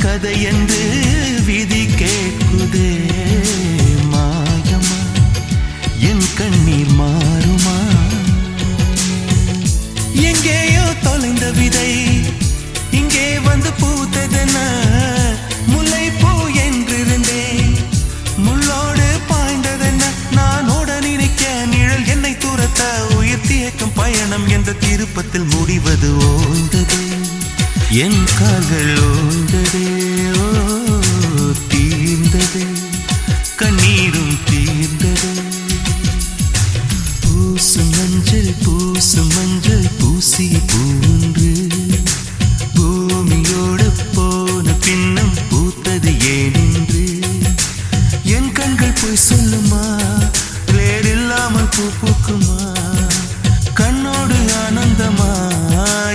[SPEAKER 4] கதை என்று விதி கேட்குதே மாயமா என் கண்ணீர் மாறுமா எங்கேயோ தொலைந்த விதை இங்கே வந்து பூத்ததென முல்லை பூ என்றிருந்தேன் முள்ளோடு பாய்ந்ததென்ன நான் ஓட நினைக்க நிழல் என்னை துரத்த உயிர் தியக்கும் பயணம் என்ற திருப்பத்தில் முடிவது ஓய்ந்தது என் கால்கள் ஓய்ந்ததே ஓ தீர்ந்ததே கண்ணீரும் தீர்ந்ததே பூசும் மஞ்சள் பூசிய பூ ஒன்று பூமியோடு போன பின்னும் பூத்தது ஏனென்று என் கண்கள் போய் சொல்லுமா வேறில்லாமல் பூ பூக்குமா கண்ணோடு ஆனந்தமா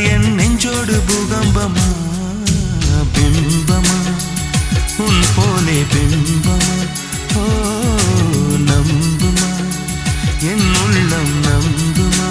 [SPEAKER 4] என் நெஞ்சோடு பூகம்பமா பிம்பமா உன் போலே பிம்பமா ஓ நம்புமா என் உள்ளம் நம்புமா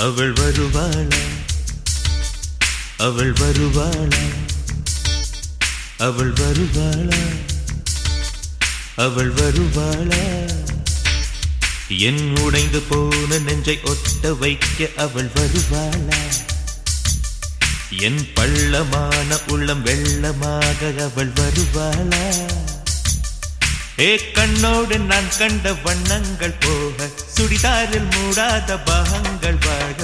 [SPEAKER 4] அவள் வருவாளா அவள் வருவாளா அவள் வருவாளா அவள் வருவாளா என் உடைந்து போன நெஞ்சை ஒட்ட வைக்க அவள் வருவாளா என் பள்ளமான உள்ளம் வெள்ளமாக அவள் வருவாளா ஏ கண்ணோடு நான் கண்ட வண்ணங்கள் போக சுடிதாரில் மூடாத பாகங்கள் வாழ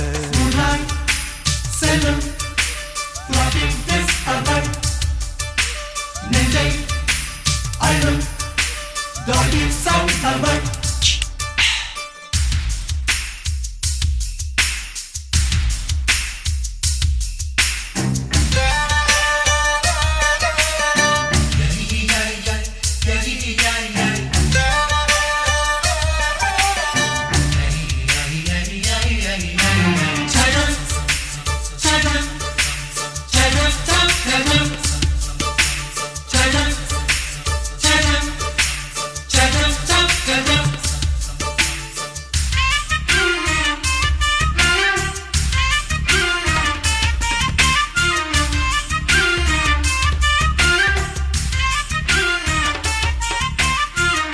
[SPEAKER 5] செல்லும் அவள் நெஞ்சை அழும் டாடி சவுண்ட் அவள்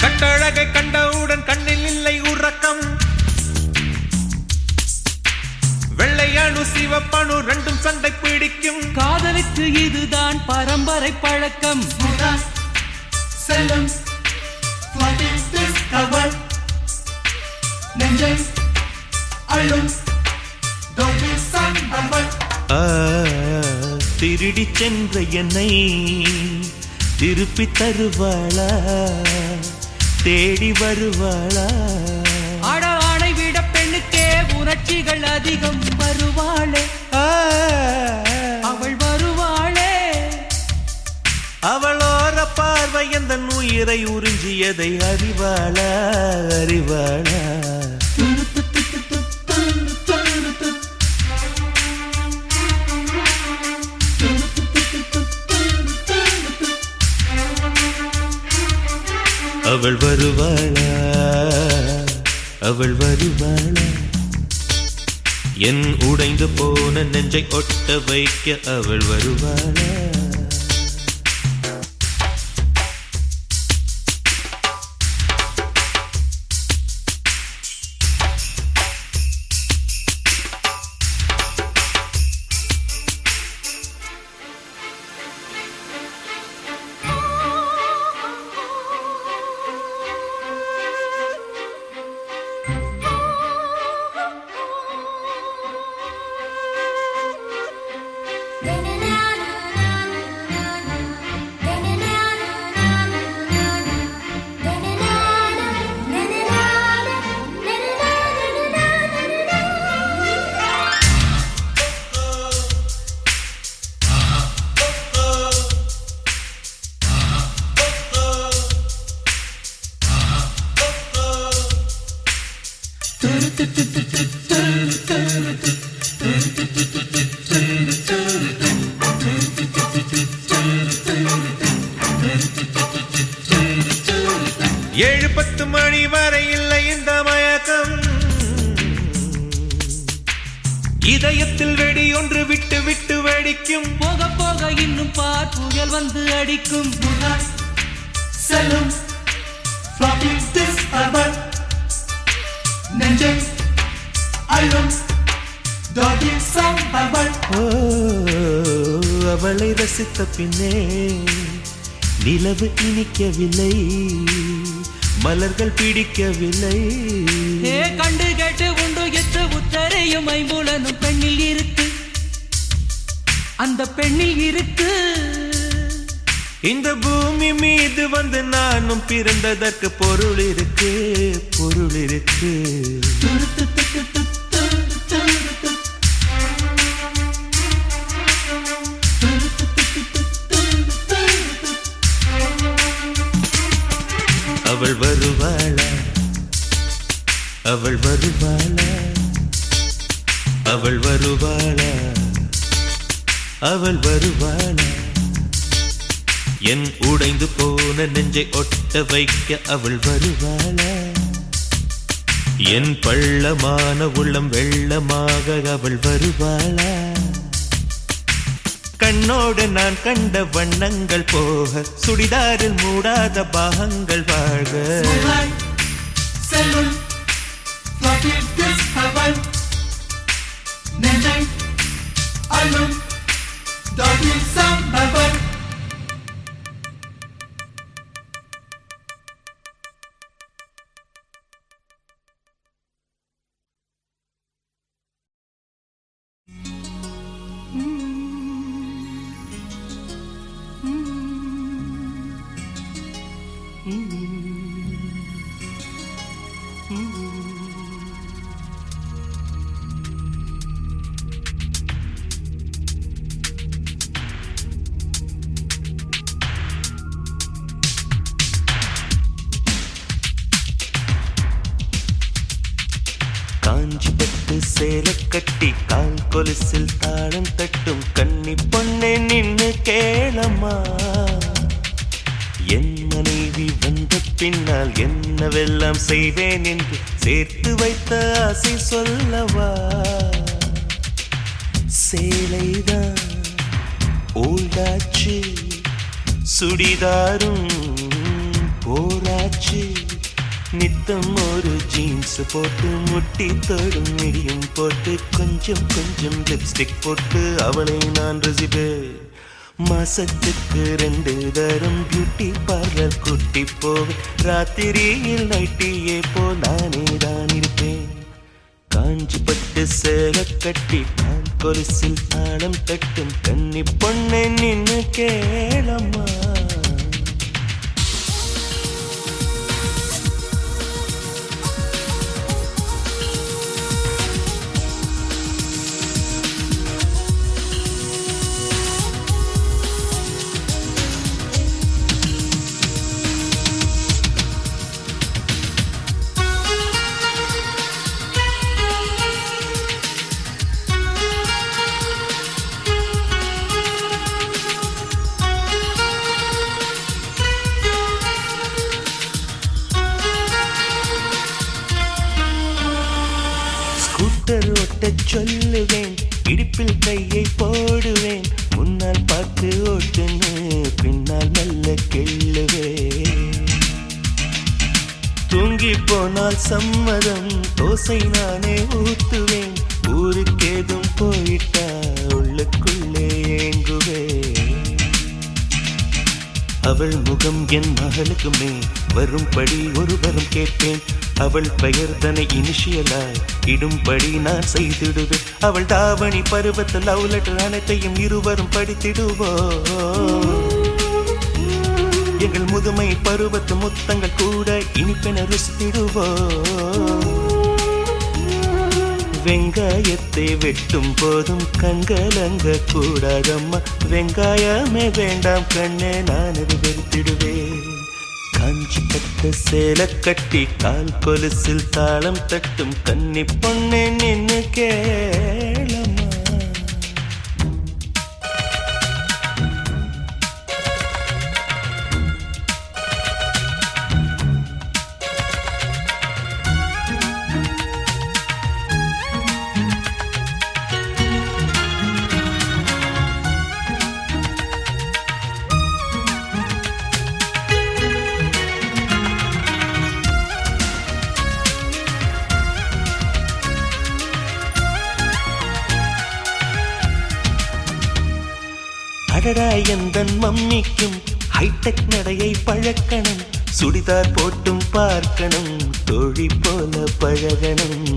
[SPEAKER 4] கட்டழகை கண்டவுடன் கண்ணில் இல்லை உறக்கம் வெள்ளையணு சிவப்பணு ரெண்டும் சண்டை பிடிக்கும்
[SPEAKER 1] காதலுக்கு இதுதான் பரம்பரை பழக்கம்
[SPEAKER 5] செல்லும் அவள் நெஞ்சை அழும் டாடி சவுண்ட் அவள்
[SPEAKER 4] திருடி சென்ற என்னை திருப்பி தருவாளா தேடி வருவாளா
[SPEAKER 1] ஆட ஆணை விட பெண்ணுக்கே உணர்ச்சிகள் அதிகம் வருவாளே அவள் வருவாளே
[SPEAKER 4] அவளோர பார்வை எந்த உயிரை உறிஞ்சியதை அறிவாளா அறிவாளா அவள் வருவாளா அவள் வருவாளா என் உடைந்து போன நெஞ்சை ஒட்ட வைக்க அவள் வருவாளா ஏழு 10 மணி வரை இல்லை இந்த மயக்கம் இதயத்தில் வெடி ஒன்று விட்டு விட்டு வெடிக்கும்
[SPEAKER 1] போக போக இன்னும் பார் புயல் வந்து அடிக்கும்
[SPEAKER 5] செல்லும் அவள் நெஞ்சை அழும் டாடி சவுண்ட் அவள்
[SPEAKER 4] அவளை ரசித்த பின்னே நிலவு இனிக்கவில்லை மலர்கள் பிடிக்கவில்லை
[SPEAKER 1] கண்டு கேட்டு உண்டு எத்து உத்தரையும் ஐம்புலனும் பெண்ணில் இருக்கு அந்த பெண்ணில் இருக்கு
[SPEAKER 4] இந்த பூமி மீது வந்து நானும் பிறந்ததற்கு பொருள் இருக்கு பொருள் இருக்கு அவள் வருவாளா அவள் வருவாளா அவள் வருவாளா அவள் வருவாளா
[SPEAKER 1] என் உடைந்து போன நெஞ்சை ஒட்ட வைக்க அவள் வருவாளா? என் பள்ளமான உள்ளம் வெள்ளமாக அவள் வருவாளா? கண்ணோடு நான் கண்ட வண்ணங்கள் போக சுடிதாரில் மூடாத பாகங்கள் வாழ்க.
[SPEAKER 5] Moonlight, saloon, floating this heaven. Nenjai, alum, doggy sambavan.
[SPEAKER 4] காஞ்சி பட்டு சேலை கட்டி கால் கொலுசில் தாளம் தட்டும் கன்னி பொண்ணே நின்னு கேளம்மா. என் மனைவி வந்த பின்னால் என்னவெல்லாம் செய்வேன் என்று சேர்த்து வைத்த ஆசை சொல்லவா? சேலைதான் ஓல்டாச்சு, சுடிதாரும் போராச்சு. நித்தம் ஒரு ஜீன்ஸ் போட்டு முட்டி தொடும் மிடியும் போட்டு கொஞ்சம் கொஞ்சம் லிப்ஸ்டிக் போட்டு அவளை நான் ரசிப்பேன். மாசத்துக்கு 2 தரம் பியூட்டி பார்லர் கூட்டி போவேன். ராத்திரியில் நைட்டியே போல் நானே தான் இருப்பேன். காஞ்சி பட்டு சேலை கட்டி கால் கொலுசில் தாளம் தட்டும் கன்னி பொண்ணை நின்னு கேளம்மா. ஸ்கூட்டர் ஓட்ட சொல்லுவேன், இடுப்பில் கையை போடுவேன். முன்னால் பார்த்து ஓட்டுன்னு பின்னால் மெல்ல கிள்ளுவேன். தூங்கி போனால் சம்மதம், தோசை நானே ஊத்துவேன். ஊருக்கேதும் போயிட்டா உள்ளுக்குள்ளே ஏங்குவேன். அவள் முகம் என் மகளுக்குமே வரும்படி ஒரு வரம் கேட்பேன். அவள் பெயர் தன்னை இனிஷியலாய் இடும்படி நான் செய்திடுவேன். அவள் தாவணி பருவத்தில் லவ் லெட்டர் அனைத்தையும் இருவரும் படித்திடுவோம். எங்கள் முதுமை பருவத்து முத்தங்கள் கூட இனிப்பென ருசித்திடுவோம். வெங்காயத்தை வெட்டும் போதும் கண்கலங்க கூடாதம்மா. வெங்காயமே வேண்டாம் கண்ணே, நான் அது வெறுத்திடுவேன். காஞ்சி பட்டு சேலை கட்டி கால் கொலுசில் தாளம் தட்டும் கன்னி பொண்ணே நின்னு கேளம்மா. அடடா எந்தன் மம்மிக்கும் ஹைடெக் நடையை பழக்கணும். சுடிதார் போட்டும் பார்க்கணும், தோழி போல பழகணும்.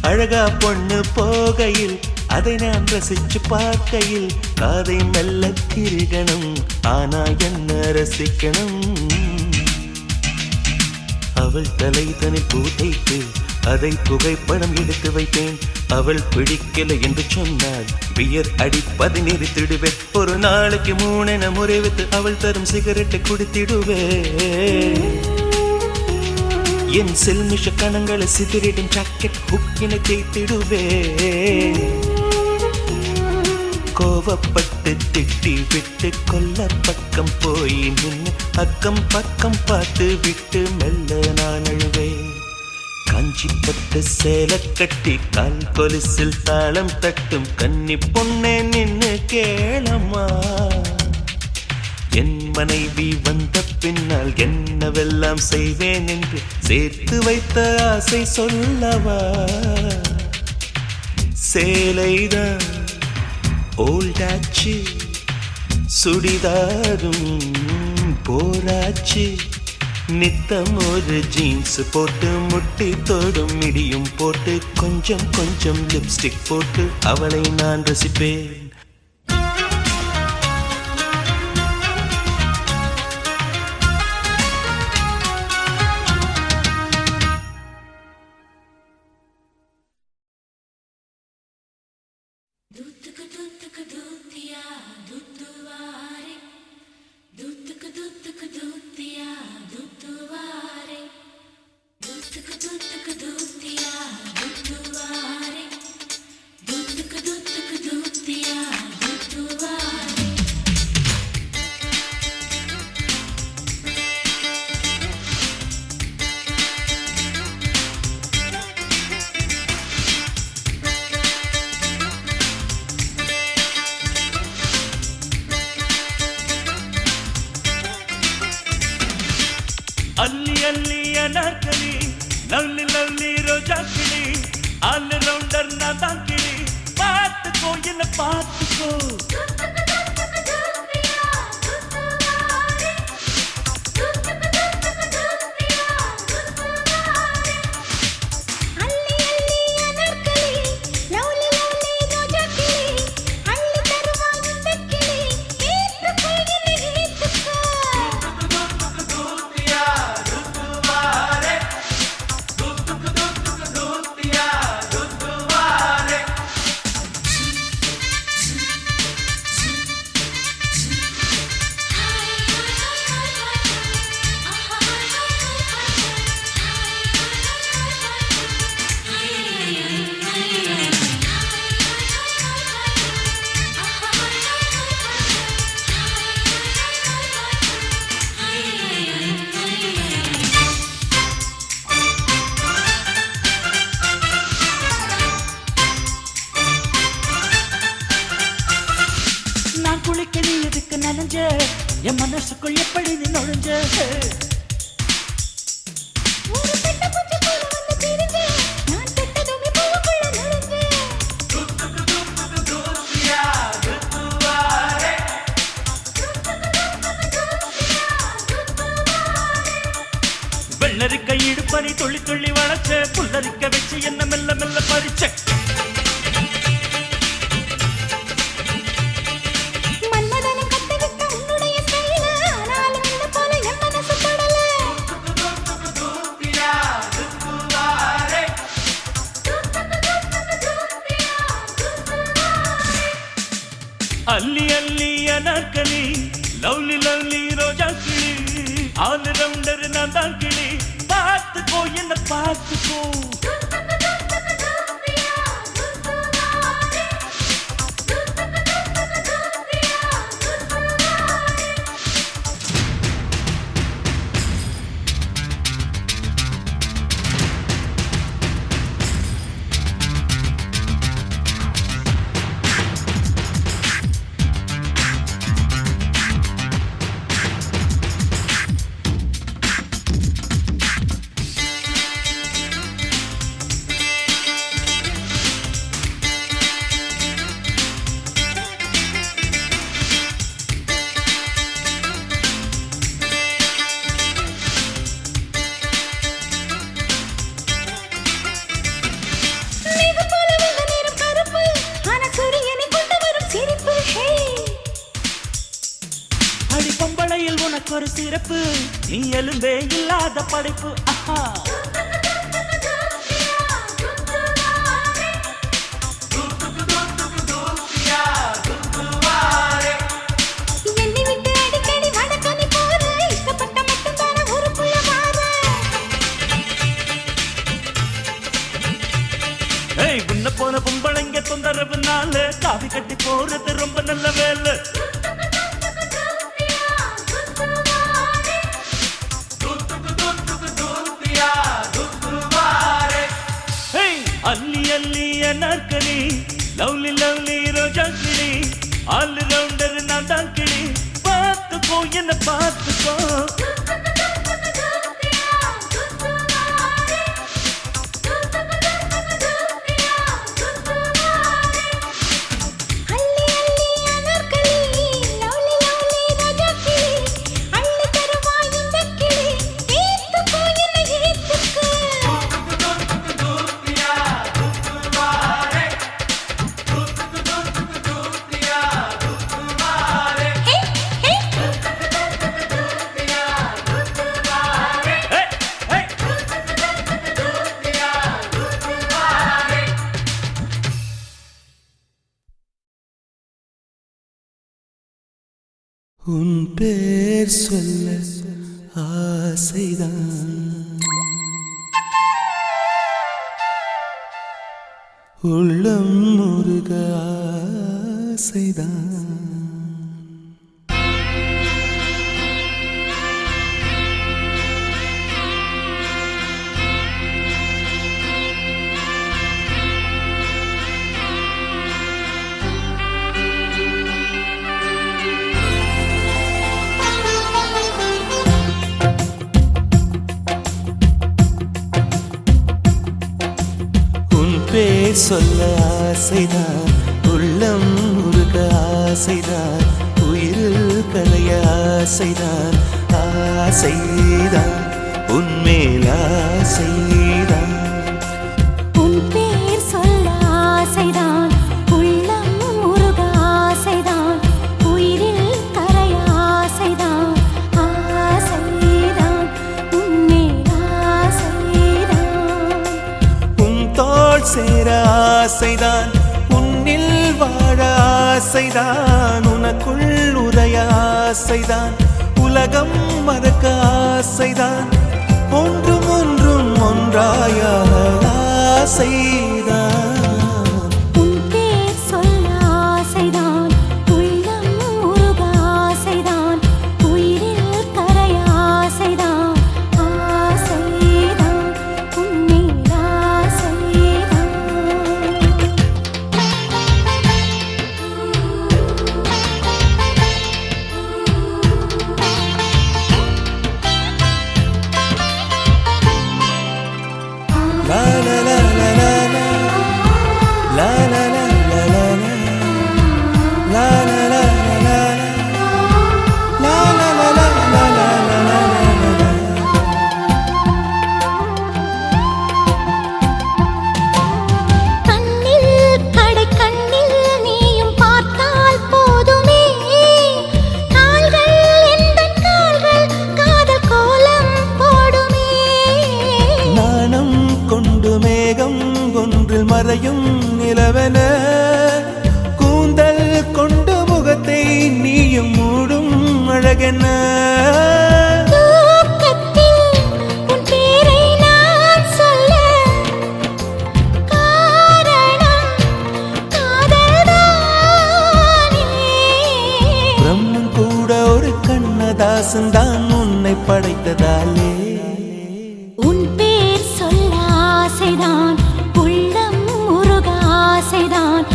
[SPEAKER 4] அழகா பொண்ணு போகையில் அதை நான் ரசிச்சு பார்க்கையில் காதை மெல்ல திருகணும். ஆனா என்ன ரசிக்கணும்? அவள் தலை தனி பூதைத்து அதை புகைப்படம் எடுத்து வைத்தேன். அவள் பிடிக்கல என்று சொன்னால் பியர் அடிப்பதை நிறுத்திடுவேன். ஒரு நாளைக்கு 3 முறை வைத்து அவள் தரும் சிகரெட்டை குடித்திடுவேன். என் செல்மிஷ கணங்களை சிதறிடும் ஜாக்கெட் ஹுக்கினை தேய்த்திடுவேன். கோவப்பட்டு விட்டு திட்டி விட்டு கொல்ல பக்கம் போய் நின்று அக்கம் பக்கம் பார்த்து விட்டு மெல்ல நான் அழுவேன். காஞ்சிப்பட்டு சேலை கட்டி கால் கொலுசில் தாளம் தட்டும் கன்னி பொண்ணே நின்னு கேளம்மா. என் மனைவி வந்த பின்னால் என்னவெல்லாம் செய்வேன் என்று சேர்த்து வைத்த ஆசை சொல்லவா. சேலைதான் ஓல்டாச்சு, சுடிதாரும் போராச்சு. நித்தம் ஒரு ஜீன்ஸ் போட்டு முட்டி தோடும் மிடியும் போட்டு கொஞ்சம் கொஞ்சம் லிப்ஸ்டிக் போட்டு அவளை நான் ரசிப்பேன்.
[SPEAKER 3] அல்லி அல்லி அனார்கலி, லவ்லி லவ்லி ரோஜா கிளி, ஆல் ரவுண்டர் நான் தான் கிளி. பார்த்துக்கோ என்ன பார்த்துக்கோ. என் மனசுக்குள் எப்படி நீ நுழைஞ்ச. வெள்ளரிக்க இடுப்பறி துள்ளி துள்ளி வளைச்ச, புல்லரிக்க வச்சு என்ன மெல்ல மெல்ல பறிச்ச. அல்லி அல்லி அனார்கலி, லவ்லி லவ்லி ரோஜா கிளி, ஆல் ரவுண்டர் நான் தான் கிளி. பார்த்துக்கோ என்ன பார்த்துக்கோ. உனக்கு ஒரு சிறப்பு, நீ எலும்பே இல்லாத படைப்பு. ஆஹா, உன்ன போன பொம்பளைங்க தொந்தரவுனால காவி கட்டி போறது ரொம்ப நல்ல வேலை. ஆல் ரவுண்டர் நான் தான் கிளி பார்த்துக்கோ என்ன பார்த்துக்கோ
[SPEAKER 4] உன் பேர் சொல்ல ஆசைதான் உள்ளம் முருக ஆசைதான் பேர் சொல்ல ஆசைதான் உள்ளம் முருக ஆசைதான் உயிரில் கலைய ஆசைதான் ஆசைதான் உன்மேல் ஆசைதான்
[SPEAKER 2] உன் பேர் சொல்ல ஆசைதான் உள்ளம் முருக ஆசைதான் உயிரில் கரைய ஆசைதான் ஆசைதான் உன்மேல் ஆசைதான்
[SPEAKER 4] உன் தோள் சேர ஆசைதான் உன்னில் வாழ ஆசைதான் உனக்குள் உரைய ஆசைதான் உலகம் மறக்க ஆசைதான் ஒன்றும் ஒன்றும் ஒன்றாய ஆசைதான்
[SPEAKER 2] உன் பேர் சொல்ல ஆசைதான் உள்ளம் முருக ஆசைதான் உயிரில் கரைய ஆசைதான் ஆசைதான் உன்மேல் ஆசைதான்
[SPEAKER 4] la la la la la la la la la la la la la la la
[SPEAKER 2] கண்ணில் கடை கண்ணில் நீயும் பார்த்தால் போதுமே கால்கள் எந்தன் கால்கள் காதல் கோலம் போடுமே
[SPEAKER 4] நாணம் கொண்டு மேகம் ஒன்றில் மறையும் நிலவென கூந்தல் கொண்டு முகத்தை நீயும் மூடும் அழகென
[SPEAKER 2] தூக்கத்தில் உன் பேரை நான் சொல்ல காரணம் காதல்தானே
[SPEAKER 4] பிரம்மன் கூட ஒரு கண்ணதாசன் தான் உன்னை படைத்ததாலே
[SPEAKER 2] உன் பேர் சொல்ல ஆசைதான் உள்ளம் முருக ஆசைதான்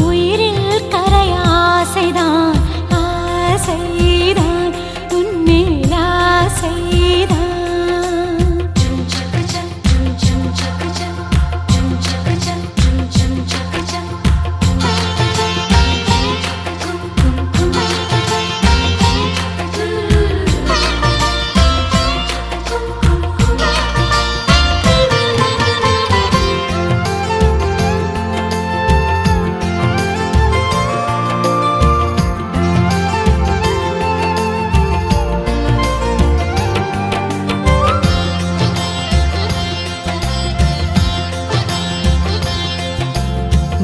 [SPEAKER 2] உயிரில் கரைய ஆசைதான் ஆசைதான் உன்மேல் ஆசைதான்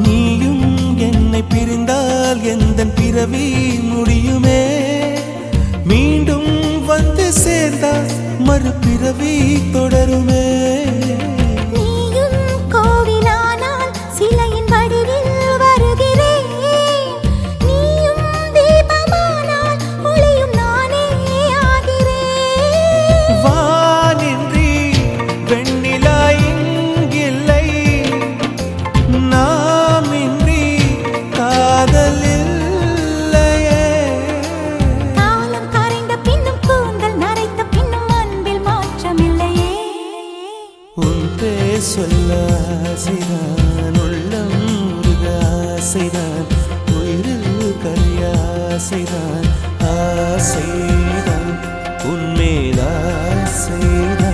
[SPEAKER 4] நீயும் என்னை பிரிந்தால் எந்தன் பிறவி முடியுமே மீண்டும் வந்து சேர்ந்தால் மறுபிறவி தொடருமே
[SPEAKER 2] நீயும் கோவிலானால் சிலையின் வடிவில் வருகிறேன் நீயும் தீபமானால் ஒளியும் நானே ஆகிறேன்
[SPEAKER 4] வானின்றி வெண்ணிலா இங்கில்லை நாம் இன்றி காதல் இல்லை உயிரில் கரியாசைதான் ஆசைதான் உன்மேல் ஆசைதான்